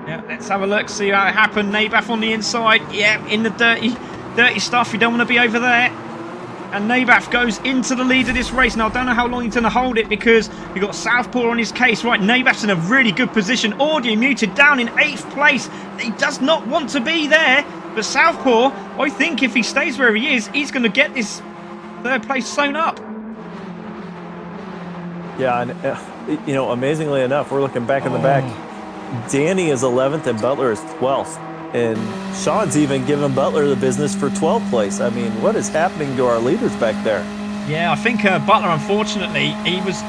Yeah, let's have a look, see how it happened. Nabath on the inside. Yeah, in the dirty stuff. You don't want to be over there. And Nabath goes into the lead of this race. Now, I don't know how long he's going to hold it because we've got Southpaw on his case. Right, Nabath's in a really good position. Audio muted down in 8th place. He does not want to be there. But Southpaw, I think if he stays where he is, he's going to get this 3rd place sewn up. Yeah, and amazingly enough, we're looking back in the back. Danny is 11th and Butler is 12th. And Sean's even giving Butler the business for 12th place. I mean, what is happening to our leaders back there? Yeah, I think Butler, unfortunately, he was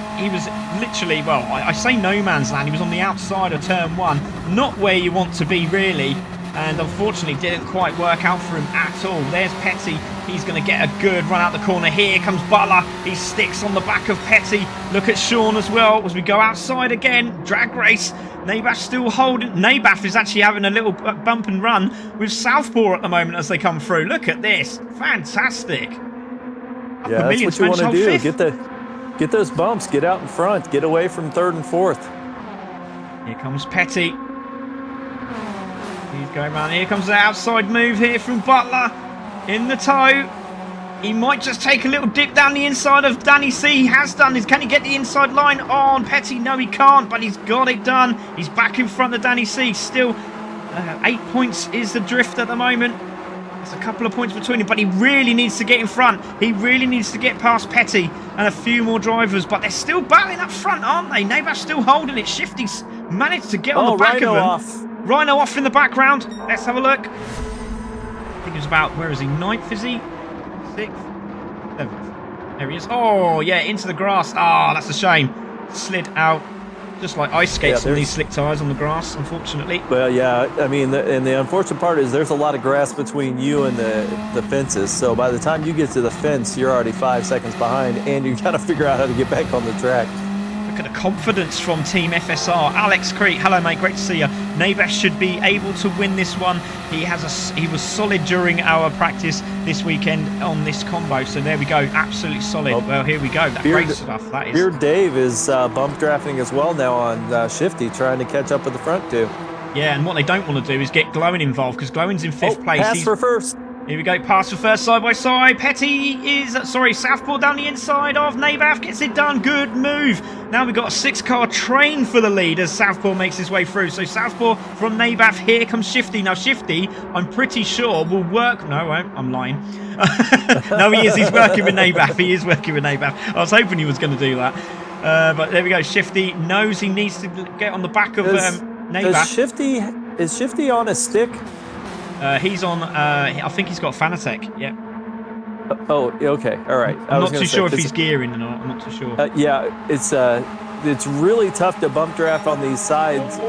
literally, well, I say no man's land. He was on the outside of turn 1, not where you want to be, really. And unfortunately, didn't quite work out for him at all. There's Petty. He's going to get a good run out the corner. Here comes Butler. He sticks on the back of Petty. Look at Sean as well as we go outside again. Drag race. Nabath still holding. Nabath is actually having a little bump and run with Southpaw at the moment as they come through. Look at this. Fantastic. Yeah, that's what you want to do. Get those bumps. Get out in front. Get away from 3rd and 4th. Here comes Petty. He's going around. Here comes the outside move here from Butler. In the toe. He might just take a little dip down the inside of Danny C. He has done this. Can he get the inside line on Petty? No, he can't, but he's got it done. He's back in front of Danny C. Still 8 points is the drift at the moment. There's a couple of points between him, but he really needs to get in front. He really needs to get past Petty and a few more drivers, but they're still battling up front, aren't they? Nabath's still holding it. Shifty's managed to get on the back Rhino of him. off. Rhino off in the background. Let's have a look. I think it's about, where is he? 9th, is he? 6th? 7th. There he is. Oh, yeah, into the grass. Ah, that's a shame. Slid out. Just like ice skates on these slick tyres on the grass, unfortunately. Well, yeah, I mean, and the unfortunate part is there's a lot of grass between you and the fences. So by the time you get to the fence, you're already 5 seconds behind, and you got to figure out how to get back on the track. Look at the confidence from Team FSR. Alex Crete, hello mate, great to see you. Nabath should be able to win this one. He was solid during our practice this weekend on this combo. So there we go, absolutely solid. Well, here we go. That great stuff. That is. Beard Dave is bump drafting as well now on Shifty, trying to catch up with the front two. Yeah, and what they don't want to do is get Glowing involved because Glowing's in 5th place. Pass for first. Here we go, pass for first, side by side. Petty is, Southpaw down the inside of Nabath, gets it done, good move. Now we've got a 6-car train for the lead as Southpaw makes his way through. So Southpaw from Nabath, here comes Shifty. Now Shifty, I'm pretty sure will work, no, I'm lying. No, he is, he's working with Nabath, he is working with Nabath. I was hoping he was going to do that. But there we go, Shifty knows he needs to get on the back of Nabath. Is Shifty on a stick? He's on, I think he's got Fanatec, yeah. Oh, okay, all right. I'm not too sure if he's gearing or not, I'm not too sure. Yeah, it's really tough to bump draft on these sides,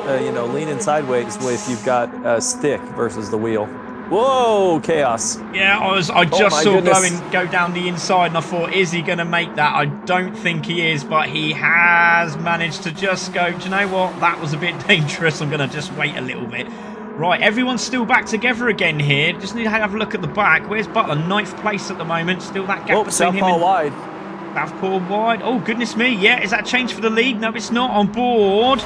leaning sideways if you've got a stick versus the wheel. Whoa, chaos. Yeah, I just saw Glowing go down the inside and I thought, is he going to make that? I don't think he is, but he has managed to just go, do you know what? That was a bit dangerous. I'm going to just wait a little bit. Right, everyone's still back together again here. Just need to have a look at the back. Where's Butler? 9th place at the moment. Still that gap between him and... wide. Southpaw wide. Oh, goodness me. Yeah, is that a change for the lead? No, it's not. On board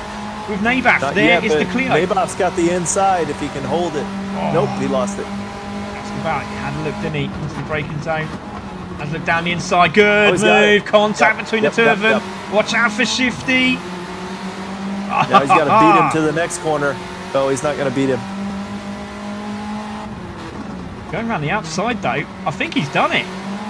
with Nabath. There is the Clio. Nabath's got the inside if he can hold it. Oh. Nope, he lost it. That's about it. Had a look, didn't he? Into the braking zone. Had a look down the inside. Good move. Contact between the two of them. Watch out for Shifty. Now he's got to beat him to the next corner. Oh, he's not going to beat him. Going around the outside, though. I think he's done it.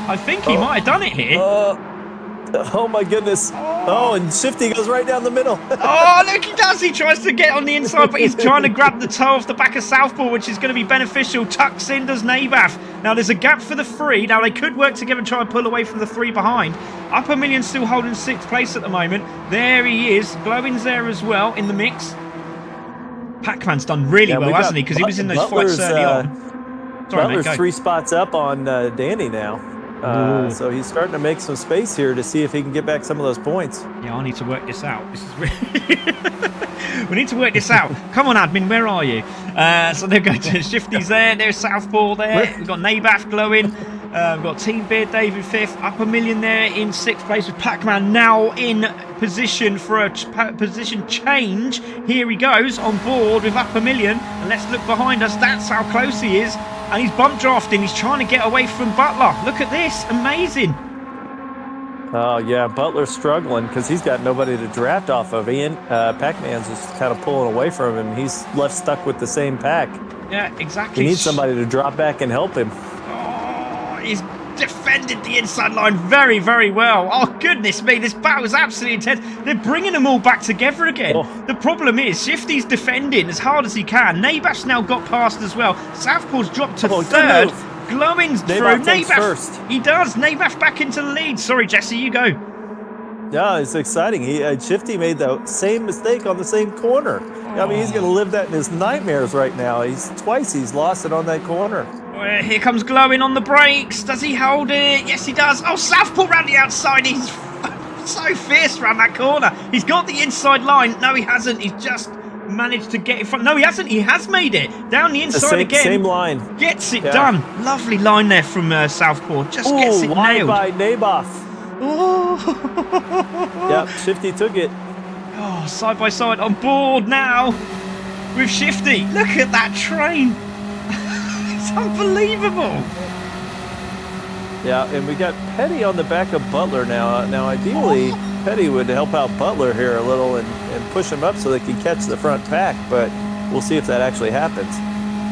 I think he might have done it here. Oh, my goodness. Oh, and Shifty goes right down the middle. Oh, look, he does. He tries to get on the inside, but he's trying to grab the toe off the back of Southpaw, which is going to be beneficial. Tucks in, does Nabath. Now, there's a gap for the 3. Now, they could work together and try and pull away from the 3 behind. Upper Million still holding 6th place at the moment. There he is. Glowing's there as well in the mix. Pac-Man's done really well, hasn't he? Because he was in those fights early on. Sorry, Butler's mate, 3 spots up on Danny now. So he's starting to make some space here to see if he can get back some of those points. Yeah, I need to work this out. This is really... we need to work this out. Come on, admin, where are you? So they're going to Shifty's there. There's Southpaw there. We've got Nabath glowing. We've got Team Beard Dave in 5th. Up a million there in 6th place with Pac-Man now in position for a position change. Here he goes on board with up a million. And let's look behind us. That's how close he is. And he's bump drafting. He's trying to get away from Butler. Look at this. Amazing. Oh, yeah. Butler's struggling because he's got nobody to draft off of. Pac-Man's just kind of pulling away from him. He's left stuck with the same pack. Yeah, exactly. He needs somebody to drop back and help him. Oh, he's defended the inside line very, very well. Oh, goodness me. This battle is absolutely intense. They're bringing them all back together again. Oh. The problem is Shifty's defending as hard as he can. Nabath's now got past as well. Southpaw's dropped to 3rd. Glowing's through. Nabath first. He does. Nabath back into the lead. Sorry, Jesse, you go. Yeah, it's exciting. Shifty made the same mistake on the same corner. Oh. I mean, he's going to live that in his nightmares right now. He's lost it on that corner. Well, here comes Glowing on the brakes. Does he hold it? Yes, he does. Oh, Southpaw round the outside. He's so fierce round that corner. He's got the inside line. No, he hasn't. He's just managed to get in front. No, he hasn't. He has made it. Down the inside again. Same line. Gets it done. Lovely line there from Southpaw. Just gets it nailed. By Nabath. Oh. Yep, Shifty took it. Oh, side by side on board now with Shifty. Look at that train. It's unbelievable. Yeah, and we got Petty on the back of Butler now. Now, ideally, Petty would help out Butler here a little and push him up so they can catch the front pack, but we'll see if that actually happens.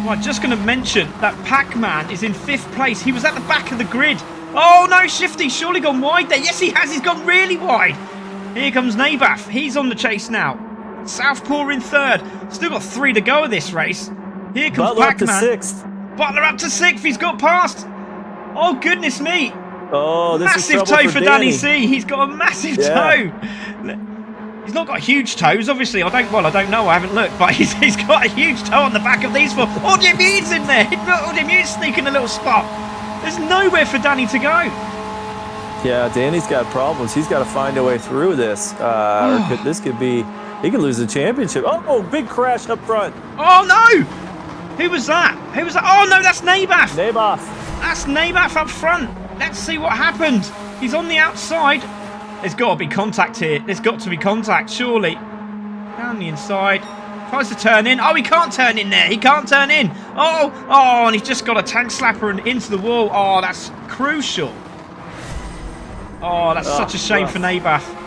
Right, just going to mention that Pac-Man is in 5th place. He was at the back of the grid. Oh, no, Shifty surely gone wide there. Yes, he has. He's gone really wide. Here comes Nabath. He's on the chase now. Southpaw in 3rd. Still got 3 to go of this race. Here comes Butler Pac-Man. Up to 6th. Butler up to 6th. He's got past. Oh, goodness me. Oh, this massive is trouble toe for Danny C. He's got a massive toe. He's not got huge toes, obviously. I don't know. I haven't looked, but he's got a huge toe on the back of these 4. Oh, the Immune's in there. Oh, the Immune's sneaking a little spot. There's nowhere for Danny to go. Yeah, Danny's got problems. He's got to find a way through this. This could be. He could lose the championship. Oh, big crash up front. Oh no! Who was that? Oh no, that's Nabath. That's Nabath up front. Let's see what happened. He's on the outside. There's got to be contact here. There's got to be contact, surely. Down the inside. Tries to turn in. Oh, he can't turn in there. He can't turn in. Oh, and he's just got a tank slapper and into the wall. Oh, that's crucial. Oh, that's such a shame for Nabath.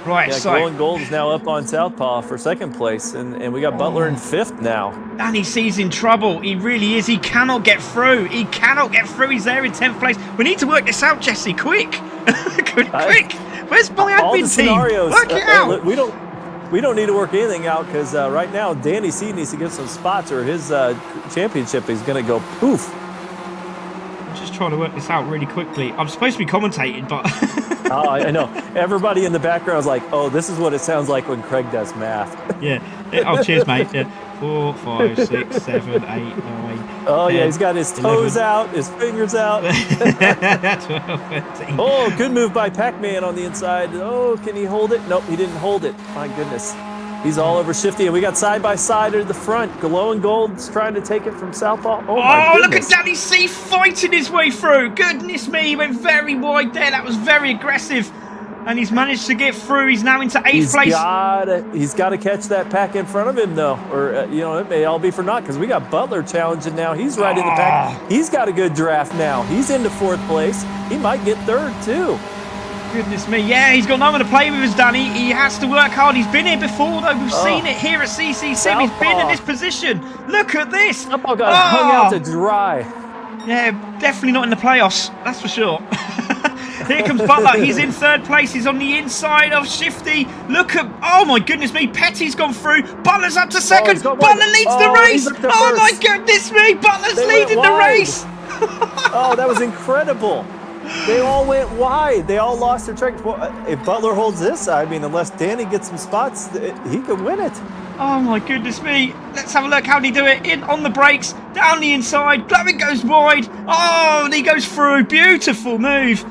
Right, so Glowing Gold is now up on Southpaw for 2nd place, and we got Butler in 5th now. And he sees in trouble. He really is. He cannot get through. He's there in 10th place. We need to work this out, Jesse. Quick. Quick. Where's my admin team? Work it out. We don't need to work anything out because right now Danny C needs to get some spots or his championship is going to go poof. I'm just trying to work this out really quickly. I'm supposed to be commentating, but... Oh, I know. Everybody in the background is like, oh, this is what it sounds like when Craig does math. Yeah. Oh, cheers, mate. Yeah. 4, 5, 6, 7, 8, 9. Oh, 10, yeah, he's got his toes 11. Out, his fingers out. 12, 13. Oh, good move by Pac-Man on the inside. Oh, can he hold it? Nope, he didn't hold it. My goodness. He's all over Shifty, and we got side by side at the front. Glowing Gold's trying to take it from Southpaw. Oh, my goodness. Look at Danny C fighting his way through. Goodness me, he went very wide there. That was very aggressive. And he's managed to get through. He's now into 8th place. He's got to catch that pack in front of him, though. Or, it may all be for naught because we got Butler challenging now. He's right in the pack. He's got a good draft now. He's into 4th place. He might get 3rd, too. Goodness me, yeah, he's got no one to play with, Danny. He has to work hard. He's been here before, though. We've seen it here at Ccsr. He's been in this position. Look at this. Southpaw got hung out to dry. Yeah, definitely not in the playoffs. That's for sure. Here comes Butler. He's in 3rd place. He's on the inside of Shifty. Look at... Oh, my goodness me. Petty's gone through. Butler's up to 2nd. Butler leads the race. Oh, my goodness me. Butler's leading the race. Oh, that was incredible. They all went wide. They all lost their track. Well, if Butler holds this, I mean, unless Danny gets some spots, he could win it. Oh, my goodness me. Let's have a look. How did he do it? On the brakes. Down the inside. Glowing goes wide. Oh, and he goes through. Beautiful move.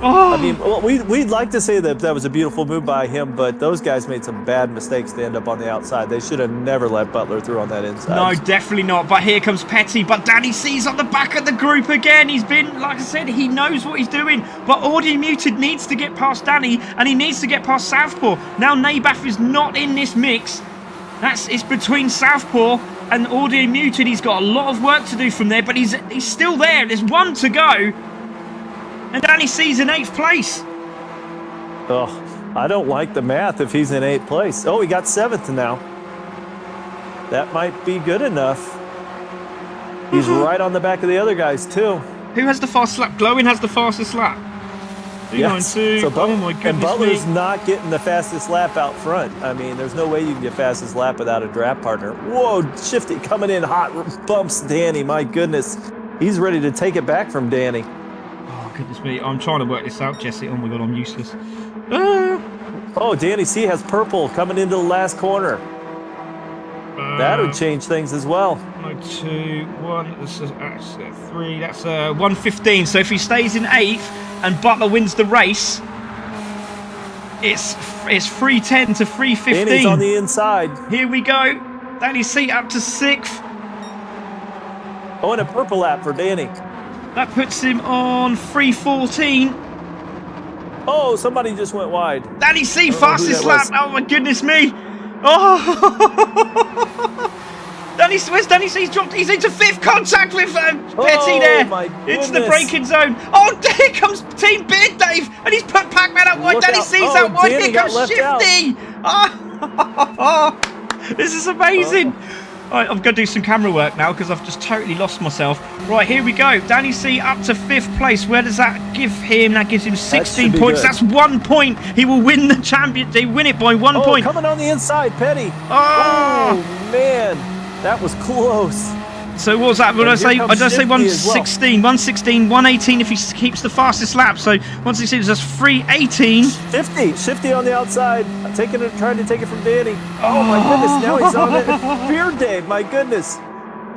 Oh. I mean, well, we'd like to say that that was a beautiful move by him, but those guys made some bad mistakes to end up on the outside. They should have never let Butler through on that inside. No, definitely not. But here comes Petty. But Danny C's on the back of the group again. He's been, like I said, he knows what he's doing. But Audio Muted needs to get past Danny, and he needs to get past Southpaw. Now Nabath is not in this mix. It's between Southpaw and Audio Muted. He's got a lot of work to do from there, but he's still there. There's one to go. And Danny C's in 8th place. Oh, I don't like the math if he's in 8th place. Oh, he got 7th now. That might be good enough. He's right on the back of the other guys, too. Who has the fastest lap? Glowing has the fastest lap. 292. So Oh my goodness and Butler's me. not getting the fastest lap out front. I mean, there's no way you can get fastest lap without a draft partner. Whoa, Shifty coming in hot, bumps Danny. My goodness. He's ready to take it back from Danny. Oh, goodness me. I'm trying to work this out, Jesse. Oh my god, I'm useless. Oh, Danny C has purple coming into the last corner. That would change things as well. 2, 1, that's 3, that's 115. So if he stays in 8th and Butler wins the race, it's 310 to 315. Danny's on the inside. Here we go. Danny C up to 6th. Oh, and a purple lap for Danny. That puts him on 314. Oh, somebody just went wide. Danny C, fastest lap. Oh my goodness me. Oh. Where's Danny C? He's dropped. He's into 5th contact with Petty there. My it's the braking zone. Oh, here comes Team Beard Dave, and he's put Pac-Man out wide. Danny C's out wide. Danny Here comes Shifty. Oh. This is amazing. All right, I'm going to do some camera work now because I've just totally lost myself. Right, here we go. Danny C up to 5th place. Where does that give him? That gives him 16 points. Good. That's 1 point. He will win the champion. They win it by 1 point. Coming on the inside, Petty. Oh, man. That was close. So what was that? What did I say? I did say 116, 116, 118 if he keeps the fastest lap. So 116 is just 318. Shifty on the outside, trying to take it from Danny. Oh my goodness! Now he's on it. Beard Dave, my goodness.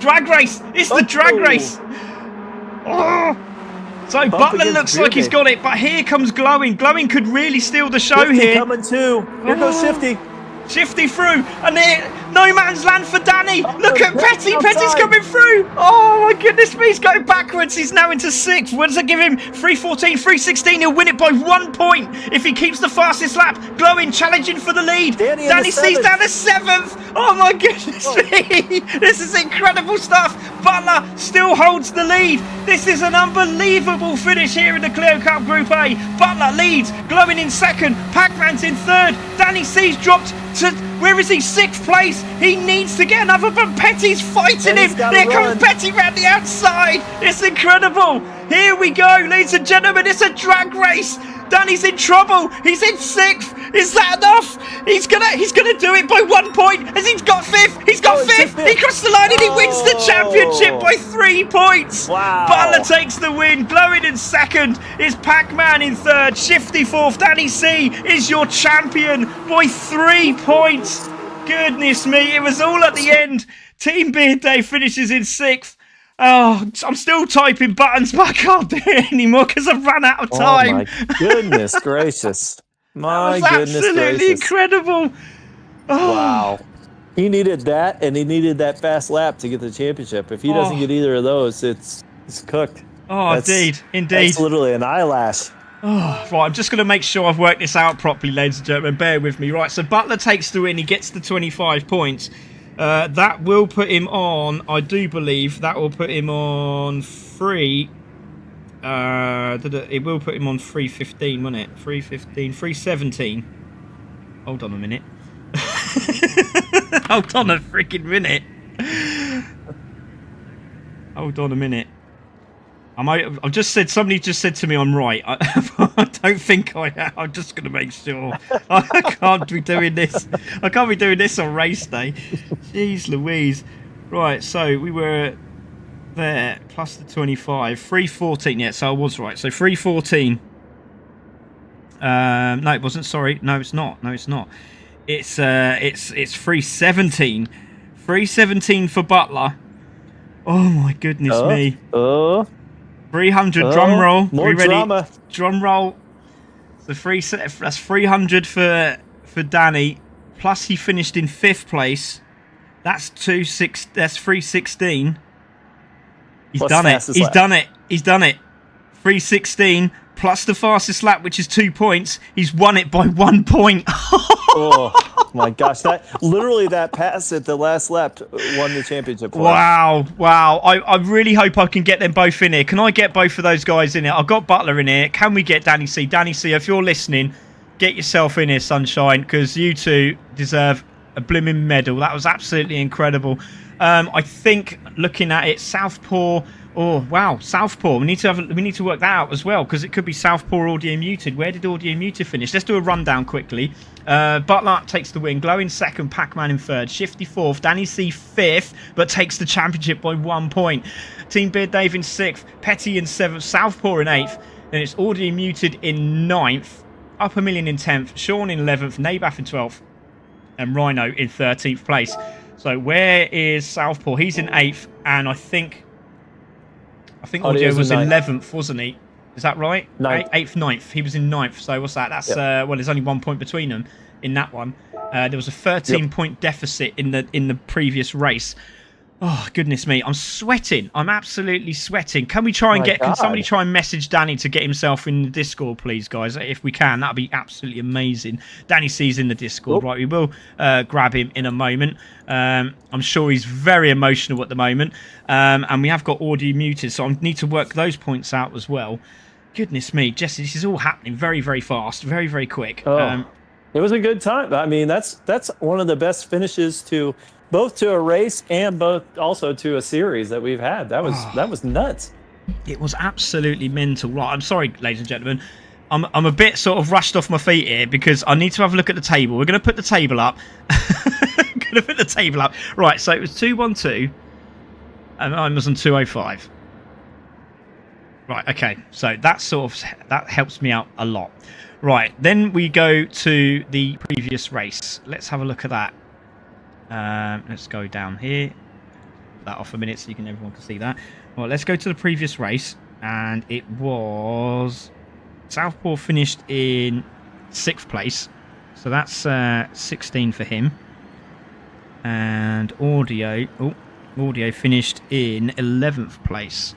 Drag race. It's the drag race. Oh. So Butler looks like he's got it, but here comes Glowing. Glowing could really steal the show Shifty here. Coming too. Here goes Shifty. Shifty through, and there, no man's land for Danny. Look at Petty. Petty's coming through. Oh my goodness me, he's going backwards. He's now into 6th. What does that give him? 314, 316. He'll win it by 1 point if he keeps the fastest lap. Glowing, challenging for the lead. Danny C's down to 7th. Oh my goodness me. This is incredible stuff. Butler still holds the lead. This is an unbelievable finish here in the Clio Cup Group A. Butler leads, Glowing in 2nd, Pac-Man's in 3rd. Danny C's dropped to, where is he? 6th place. He needs to get another, but Petty's fighting him. There comes Petty round the outside. It's incredible. Here we go, ladies and gentlemen. It's a drag race. Danny's in trouble. He's in 6th. Is that enough? He's gonna do it by 1 point. As he's got 5th. He's got 5th. He crossed the line and he wins the championship by 3 points. Wow. Butler takes the win. Glowing in 2nd. Is Pac-Man in 3rd. Shifty 4th. Danny C is your champion by 3 points. Goodness me, it was all at the end. Team Beard Day finishes in 6th. Oh, I'm still typing buttons, but I can't do it anymore because I've run out of time. Oh my goodness gracious. My that was goodness absolutely gracious. incredible. Oh. Wow. He needed that, and he needed that fast lap to get the championship. If he doesn't get either of those, it's cooked. Oh, indeed. That's literally an eyelash. Oh, right, I'm just going to make sure I've worked this out properly, ladies and gentlemen. Bear with me. Right, so Butler takes the win. He gets the 25 points. That will put him on, I do believe, that will put him on 3. It will put him on 315, won't it? 315, 317. Hold on a minute. Hold on a freaking minute. Hold on a minute. I've just said, somebody just said to me I'm right. I don't think I am. I'm just going to make sure. I can't be doing this. I can't be doing this on race day. Jeez Louise. Right, so we were there, plus the 25. 314, yeah, so I was right. So 314. No, it wasn't, sorry. No, it's not. No, it's not. It's 317. 317 for Butler. Oh my goodness me. Oh, 300 drum roll. Are more we ready? drama. Drum roll. So that's 300 for Danny. Plus he finished in 5th place. That's 316. He's What's done it. fastest He's lap? done it. He's done it. 316 plus the fastest lap, which is 2 points. He's won it by 1 point. Oh my gosh! That pass at the last lap won the championship for us. Wow. I really hope I can get them both in here. Can I get both of those guys in here? I've got Butler in here. Can we get Danny C? Danny C, if you're listening, get yourself in here, sunshine, because you two deserve a blooming medal. That was absolutely incredible. I think looking at it, Southpaw. Oh wow, Southpaw. We need to work that out as well, because it could be Southpaw Audio Muted. Where did Audio Muted finish? Let's do a rundown quickly. Butler takes the win. Glow in 2nd, Pac-Man in 3rd, Shifty 4th, Danny C 5th, but takes the championship by 1 point. Team Beard Dave in 6th, Petty in 7th, Southpaw in 8th. Then it's Audio Muted in 9th, Upper Million in 10th, Sean in 11th, Nabath in 12th, and Rhino in 13th place. So where is Southpaw? He's in 8th, and I think Audio was in 11th, wasn't he? Is that right? 8th, 9th. He was in 9th. So what's that? That's well, there's only 1 point between them in that one. There was a 13-point deficit in the previous race. Oh goodness me, I'm sweating. I'm absolutely sweating. Can we try and can somebody try and message Danny to get himself in the Discord, please, guys? If we can, that'd be absolutely amazing. Danny C's in the Discord, right? We will grab him in a moment. I'm sure he's very emotional at the moment, and we have got Audio Muted, so I need to work those points out as well. Goodness me, Jesse, this is all happening very, very fast, very, very quick. It was a good time. I mean, that's one of the best finishes to both to a race and both also to a series that we've had. That was nuts. It was absolutely mental. Right, I'm sorry, ladies and gentlemen. I'm a bit sort of rushed off my feet here because I need to have a look at the table. We're going to put the table up. Right, so it was 212 and I was on 205. Right, okay. So that helps me out a lot. Right, then we go to the previous race. Let's have a look at that. Let's go down here. Put that off a minute so everyone can see that. Well, let's go to the previous race, and it was Southpaw finished in 6th place, so that's 16 for him. And Audio finished in 11th place.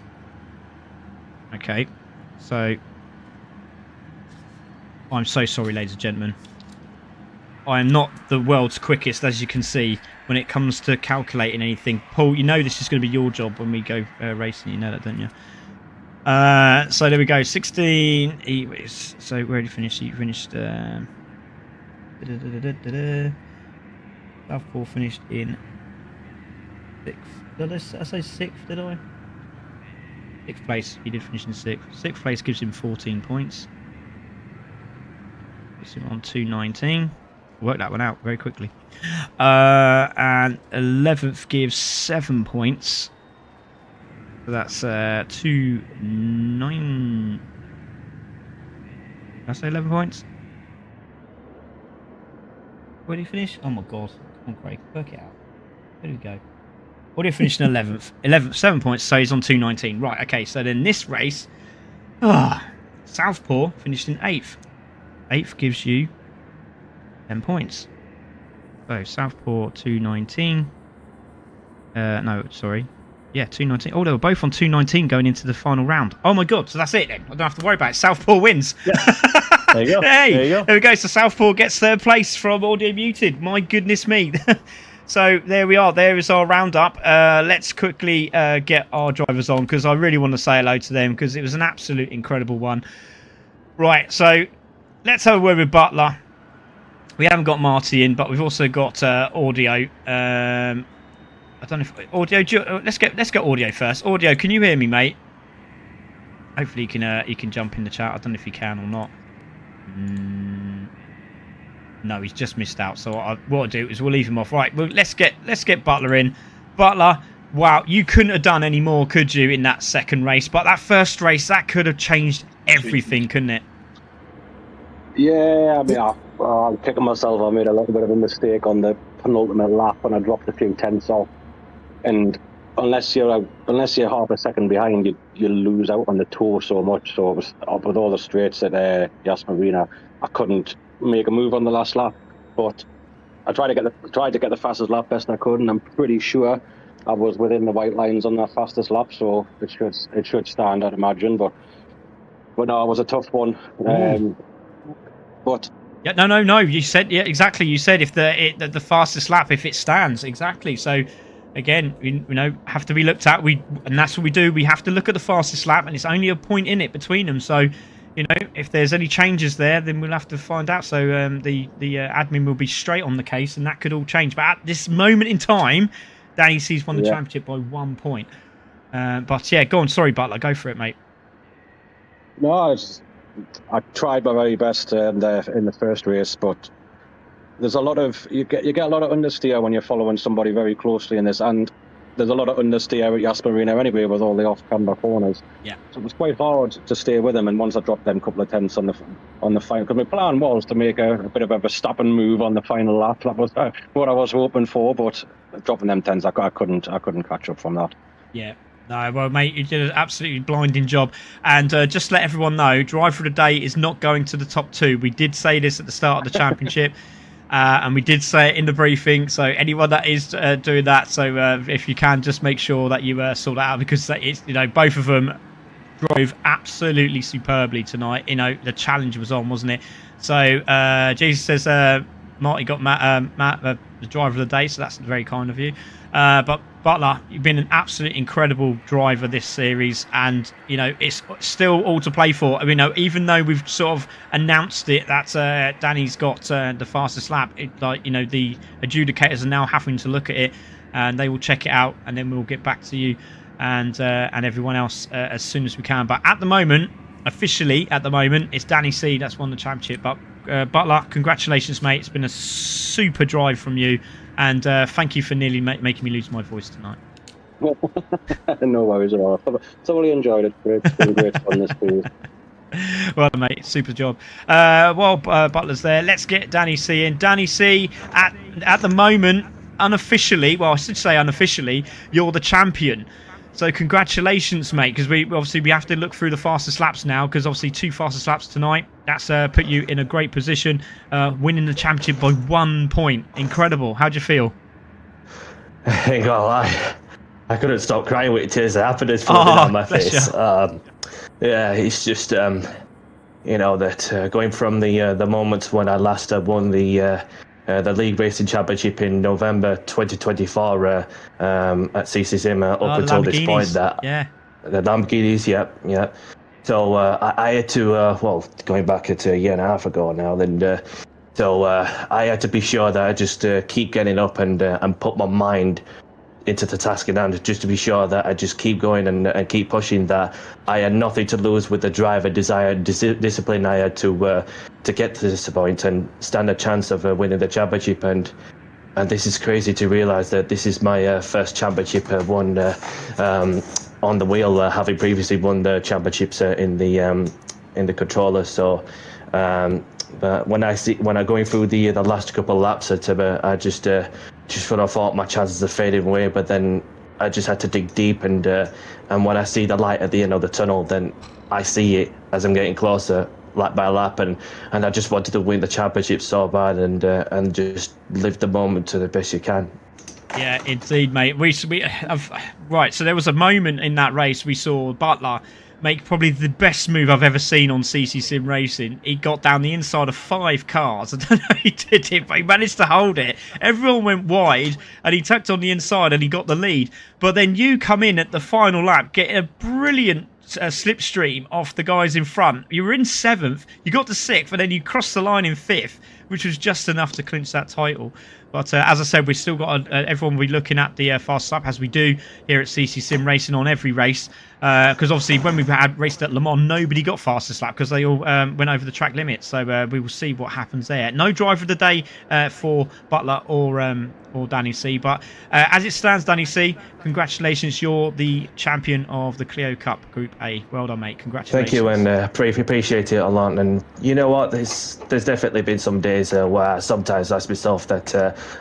Okay, so I'm so sorry, ladies and gentlemen. I am not the world's quickest, as you can see, when it comes to calculating anything. Paul, you know this is going to be your job when we go racing. You know that, don't you? So there we go. 16. So where did he finish? He finished. Southpaw finished in 6th. Did I say 6th? Did I? 6th place. He did finish in 6th. 6th place gives him 14 points. Puts him on 219. Work that one out very quickly. And 11th gives 7 points. So that's 2-9. Did I say 11 points? Where did he finish? Oh my god. Come on, Craig. Work it out. Where did we go? What did he finish in 11th? 11th, 7 points, so he's on 219. Right, okay, so then this race, Southpaw finished in 8th. 8th gives you 10 points. So Southpaw 219. No, sorry. Yeah, 219. Oh, they were both on 219 going into the final round. Oh my god, so that's it then. I don't have to worry about it. Southpaw wins. Yeah. There you go. Hey, there you go. There we go. So Southpaw gets 3rd place from Audio Muted. My goodness me. So there we are. There is our roundup. Let's quickly get our drivers on because I really want to say hello to them because it was an absolute incredible one. Right, so let's have a word with Butler. We haven't got Marty in, but we've also got Audio. I don't know if Audio. Let's get Audio first. Audio, can you hear me, mate? Hopefully, you can jump in the chat. I don't know if he can or not. No, he's just missed out. So what I'll do is we'll leave him off. Right, well, let's get Butler in. Butler, wow, you couldn't have done any more, could you, in that second race? But that first race, that could have changed everything, couldn't it? Yeah, I mean, I'm kicking myself. I made a little bit of a mistake on the penultimate lap when I dropped a few tenths off. And unless you're half a second behind, you lose out on the tour so much. So it was up with all the straights at Yas Marina. I couldn't make a move on the last lap, but I tried to get the fastest lap best I could, and I'm pretty sure I was within the white lines on that fastest lap. So it should stand, I'd imagine. But no, it was a tough one. But yeah, no. You said exactly. You said if the fastest lap, if it stands, exactly. So again, have to be looked at. And that's what we do. We have to look at the fastest lap, and it's only a point in it between them. So if there's any changes there, then we'll have to find out. So the admin will be straight on the case, and that could all change. But at this moment in time, Danny C's won the championship by 1 point. But yeah, go on. Sorry, Butler, go for it, mate. No, I tried my very best in the first race, but there's a lot of you get a lot of understeer when you're following somebody very closely in this, and there's a lot of understeer at Yas Marina anyway with all the off-camber corners. Yeah. So it was quite hard to stay with him, and once I dropped them couple of tenths on the final, because my plan was to make a bit of a Verstappen move on the final lap. That was what I was hoping for, but dropping them tenths, I couldn't catch up from that. Yeah. No, well, mate, you did an absolutely blinding job. And just to let everyone know, Driver of the Day is not going to the top 2. We did say this at the start of the championship, and we did say it in the briefing. So anyone that is doing that, so if you can, just make sure that you sort that out, because it's, both of them drove absolutely superbly tonight. The challenge was on, wasn't it? So Jesus says Marty got Matt the Driver of the Day, so that's very kind of you. But Butler, you've been an absolutely incredible driver this series, and it's still all to play for. I mean, even though we've sort of announced it that Danny's got the fastest lap, the adjudicators are now having to look at it, and they will check it out, and then we'll get back to you and everyone else as soon as we can. But at the moment, officially, it's Danny C that's won the championship. But Butler, congratulations, mate! It's been a super drive from you. And thank you for nearly making me lose my voice tonight. No worries at all. I thoroughly enjoyed it. It's been great fun this series. Well, mate, super job. Butler's there. Let's get Danny C in. Danny C, at the moment, unofficially, well, I should say unofficially, you're the champion. So congratulations, mate, because we have to look through the fastest laps now, because obviously 2 fastest laps tonight. That's put you in a great position, winning the championship by 1 point. Incredible. How'd you feel? I ain't gonna lie, I couldn't stop crying with tears of happiness flooding down my face. Yeah, it's just that going from the moments when I last won the League Racing Championship in November 2024 at Ccsr up until this point, the Lamborghinis, yeah. So I had to, going back to a year and a half ago now, so I had to be sure that I just keep getting up and put my mind into the task at hand, just to be sure that I just keep going and keep pushing, that I had nothing to lose with the drive and desire, discipline I had to get to this point and stand a chance of winning the championship. And this is crazy to realise that this is my first championship won on the wheel, having previously won the championships in the controller. So but when I going through the last couple of laps, I just when I thought my chances are fading away, but then I just had to dig deep, and when I see the light at the end of the tunnel, then I see it as I'm getting closer, lap by lap, and I just wanted to win the championship so bad, and just live the moment to the best you can. Yeah, indeed, mate. Right, so there was a moment in that race we saw Butler make probably the best move I've ever seen on Ccsr Racing. He got down the inside of 5 cars. I don't know how he did it, but he managed to hold it. Everyone went wide, and he tucked on the inside, and he got the lead. But then you come in at the final lap, get a brilliant slipstream off the guys in front. You were in 7th, you got to 6th, and then you crossed the line in 5th, which was just enough to clinch that title. But as I said, we've still got everyone will be looking at the fast lap, as we do here at Ccsr Racing on every race. Because obviously when we had raced at Le Mans, nobody got fastest lap because they all went over the track limits. So we will see what happens there. No driver of the day for Butler or Danny C. But as it stands, Danny C, congratulations. You're the champion of the Clio Cup Group A. Well done, mate. Congratulations. Thank you, and appreciate it a lot. And you know what? There's definitely been some days days where I sometimes ask myself that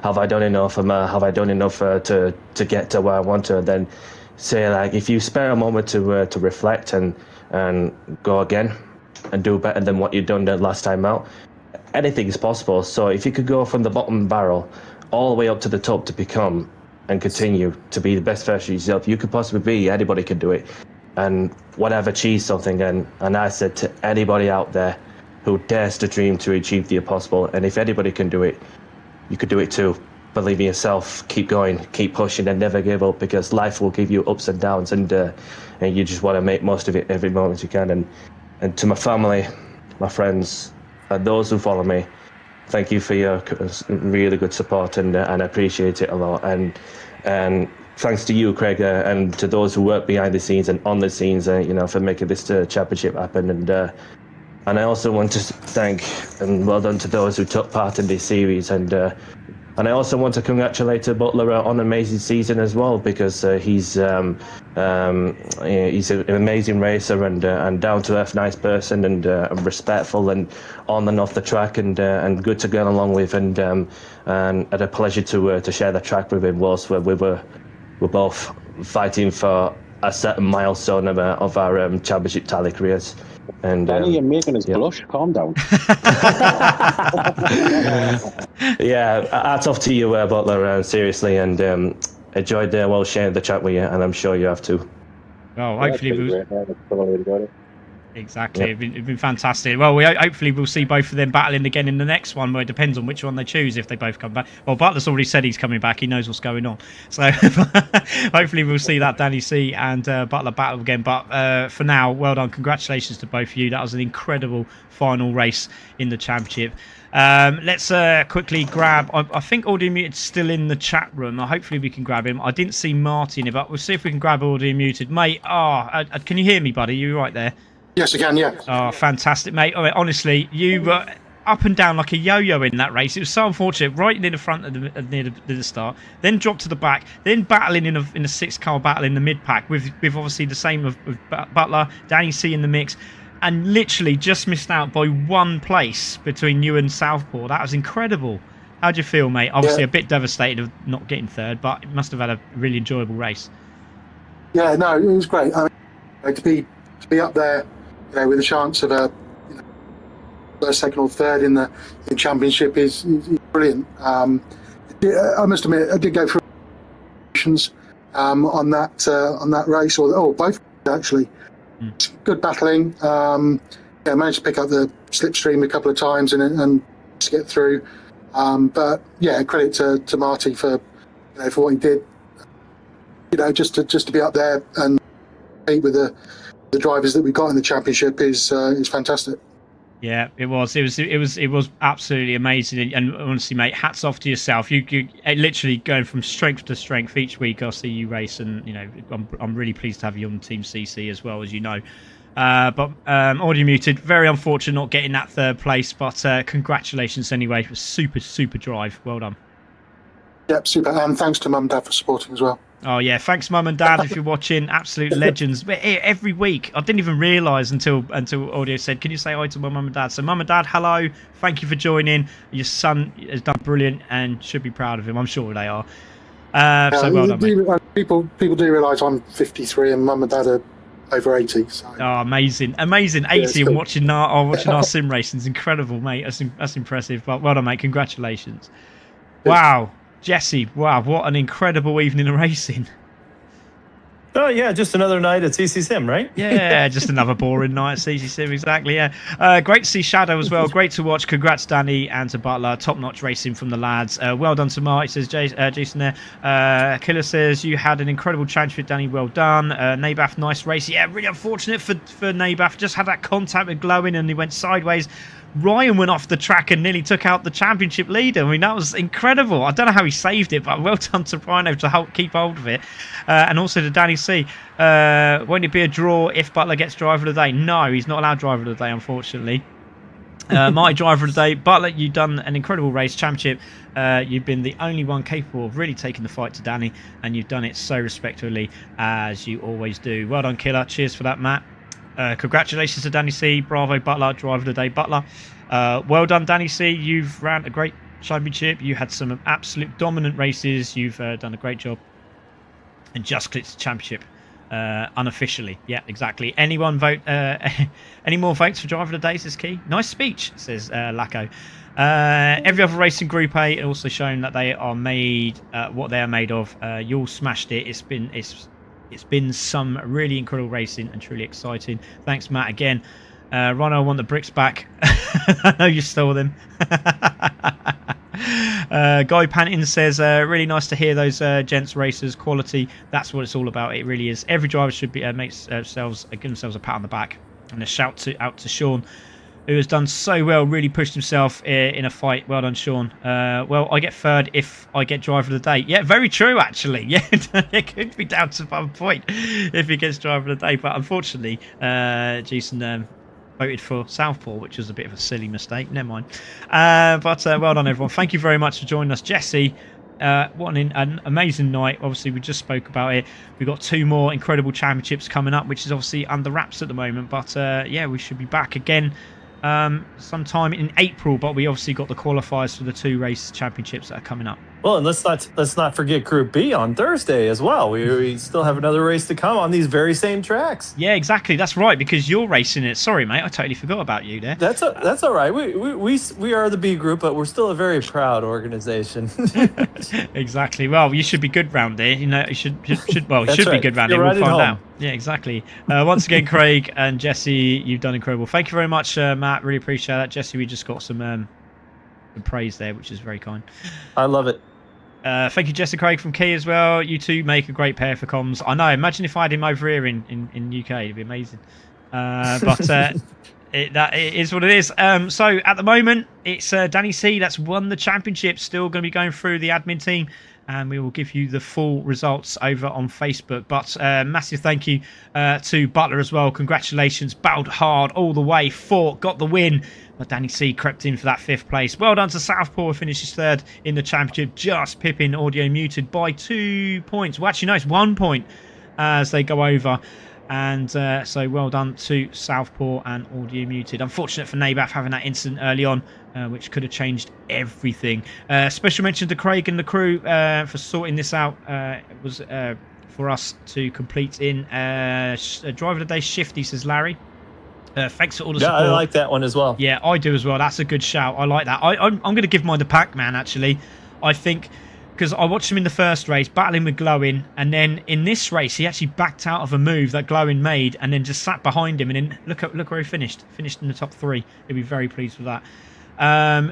have I done enough? Have I done enough to get to where I want to? And then say, like, if you spare a moment to reflect and go again and do better than what you've done the last time out, anything is possible. So if you could go from the bottom barrel all the way up to the top to become and continue to be the best version of yourself you could possibly be, anybody can do it. And when I've achieved something, and I said to anybody out there who dares to dream to achieve the impossible, and if anybody can do it, you could do it too. Believe in yourself, keep going, keep pushing, and never give up, because life will give you ups and downs, and you just want to make most of it every moment you can. And to my family, my friends, and those who follow me, thank you for your really good support, and I appreciate it a lot. And thanks to you, Craig, and to those who work behind the scenes and on the scenes, for making this championship happen. And I also want to thank and well done to those who took part in this series. And I also want to congratulate Butler on an amazing season as well, because he's an amazing racer and down to earth, nice person, and respectful, and on and off the track, and good to get along with, and had a pleasure to share the track with him whilst we're both fighting for a certain milestone of our championship tally careers. And Danny, you're making us blush. Calm down. Yeah, hats off to you, Butler, seriously, and enjoyed sharing the chat with you, and I'm sure you have too. Well, hopefully we'll... Exactly, Yep. It's been fantastic. Well, hopefully we'll see both of them battling again in the next one, where it depends on which one they choose if they both come back. Well, Butler's already said he's coming back. He knows what's going on. So hopefully we'll see that Danny C and Butler battle again. But for now, well done. Congratulations to both of you. That was an incredible final race in the championship. Let's quickly grab... I think Audio Muted's still in the chat room. Hopefully we can grab him. I didn't see Marty in it, but we'll see if we can grab Audio Muted. Mate, can you hear me, buddy? You right there? Yes, I can, yeah. Oh, fantastic, mate. I mean, honestly, you were up and down like a yo-yo in that race. It was so unfortunate. Right near the front near the start, then dropped to the back, then battling in a six-car battle in the mid-pack with obviously the same of Butler, Danny C in the mix, and literally just missed out by one place between you and Southpaw. That was incredible. How'd you feel, mate? Obviously a bit devastated of not getting third, but it must have had a really enjoyable race. Yeah, no, it was great. I mean, to be up there, with a chance of a first, second, or third in the championship is brilliant. I must admit, I did go through on that race, or both actually. Good battling. Managed to pick up the slipstream a couple of times and to get through. But yeah, credit to Marty for what he did. Just to be up there and compete with the drivers that we got in the championship is fantastic. Yeah, it was absolutely amazing, and honestly, mate, hats off to yourself. You literally going from strength to strength each week. I see you race, and I'm really pleased to have you on Team CC as well, as you know. But Audio Muted, very unfortunate not getting that third place, but congratulations anyway. It was super drive. Well done. Yep, super. And thanks to Mum and Dad for supporting as well. Oh yeah, thanks Mum and Dad if you're watching. Absolute legends. Every week, I didn't even realise until Audio said, "Can you say hi to my Mum and Dad?" So Mum and Dad, hello. Thank you for joining. Your son has done brilliant and should be proud of him. I'm sure they are. So well done, mate. People do realise I'm 53 and Mum and Dad are over 80. So. Oh, amazing! 80 and cool. watching our sim racing is incredible, mate. That's impressive. Well done, mate. Congratulations. Wow. Jesse, wow, what an incredible evening of racing. Oh, yeah, just another night at CC Sim, right? Yeah, just another boring night at CC Sim, exactly, yeah. Great to see Shadow as well. Great to watch. Congrats, Danny, and to Butler. Top-notch racing from the lads. Well done to Mark, says Jason there. Killer says, you had an incredible championship, Danny. Well done. Nabath, nice race. Yeah, really unfortunate for Nabath. Just had that contact with Glowing and he went sideways. Ryan went off the track and nearly took out the championship leader. I mean, that was incredible. I don't know how he saved it, but well done to Rhino to keep hold of it. And also to Danny C. Won't it be a draw if Butler gets driver of the day? No, he's not allowed driver of the day, unfortunately. My driver of the day, Butler, you've done an incredible race championship. You've been the only one capable of really taking the fight to Danny, and you've done it so respectfully as you always do. Well done, Killer. Cheers for that, Matt. Congratulations to Danny C. Bravo, Butler. Driver of the day, Butler. Well done, Danny C. You've ran a great championship. You had some absolute dominant races. You've done a great job. And just clicked the championship unofficially. Yeah, exactly. Anyone vote? Any more votes for driver of the day? Says Key. Nice speech, says Lacko. Every other race in Group A also shown that they are made what they are made of. You all smashed it. It's been some really incredible racing and truly exciting. Thanks, Matt, again. Ron, I want the bricks back. I know you stole them. Guy Panton says, really nice to hear those gents racers. Quality, that's what it's all about. It really is. Every driver should be give themselves a pat on the back. And a shout out to Sean, who has done so well, really pushed himself in a fight. Well done, Sean. Well, I get third if I get driver of the day. Yeah, very true, actually. Yeah, it could be down to 1 point if he gets driver of the day. But unfortunately, Jason voted for Southpaw, which was a bit of a silly mistake. Never mind. But well done, everyone. Thank you very much for joining us. Jesse, what an amazing night. Obviously, we just spoke about it. We've got 2 more incredible championships coming up, which is obviously under wraps at the moment. But yeah, we should be back again sometime in April, but we obviously got the qualifiers for the 2 race championships that are coming up. Well, and let's not forget Group B on Thursday as well. We still have another race to come on these very same tracks. Yeah, exactly. That's right, because you're racing it. Sorry, mate, I totally forgot about you there. That's all right. We are the B group, but we're still a very proud organization. Exactly. Well, you should be good round here. You know, you should well, you should right. be good round here. We'll find out. Yeah, exactly. Once again, Craig and Jesse, you've done incredible. Thank you very much, Matt. Really appreciate that. Jesse, we just got some praise there, which is very kind. I love it. Thank you, Jesse Craig from Key as well. You two make a great pair for comms. I know. Imagine if I had him over here in UK. It'd be amazing. But it is what it is. So at the moment, it's Danny C that's won the championship. Still going to be going through the admin team, and we will give you the full results over on Facebook. But massive thank you to Butler as well. Congratulations. Battled hard all the way. Fought. Got the win. But Danny C crept in for that 5th place. Well done to Southpaw, who finishes 3rd in the championship. Just pipping Audio Muted by 2 points. Well, actually, no, it's 1 point as they go over. And so well done to Southpaw and Audio Muted. Unfortunate for Nabath having that incident early on, which could have changed everything. Special mention to Craig and the crew for sorting this out. It was for us to complete in Driver of the Day Shifty, says Larry. Thanks for all the support. Yeah, I like that one as well. Yeah, I do as well. That's a good shout. I like that. I'm going to give mine to Pac-Man, actually. I think, because I watched him in the first race, battling with Glowin, and then in this race, he actually backed out of a move that Glowin made, and then just sat behind him, and then look where he finished. Finished in the top 3. He'll be very pleased with that.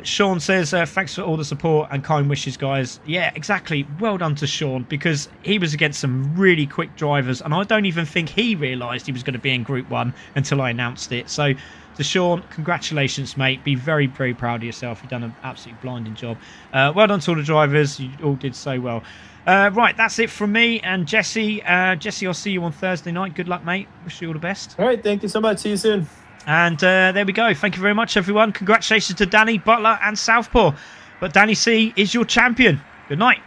Sean says, thanks for all the support and kind wishes, guys. Yeah, exactly. Well done to Sean, because he was against some really quick drivers, and I don't even think he realised he was going to be in Group 1 until I announced it. So to Sean, congratulations, mate. Be very, very proud of yourself. You've done an absolutely blinding job. Well done to all the drivers. You all did so well. Right, that's it from me and Jesse. Jesse, I'll see you on Thursday night. Good luck, mate. Wish you all the best. All right, thank you so much. See you soon. And there we go. Thank you very much, everyone. Congratulations to Danny, Butler and Southpaw. But Danny C is your champion. Good night.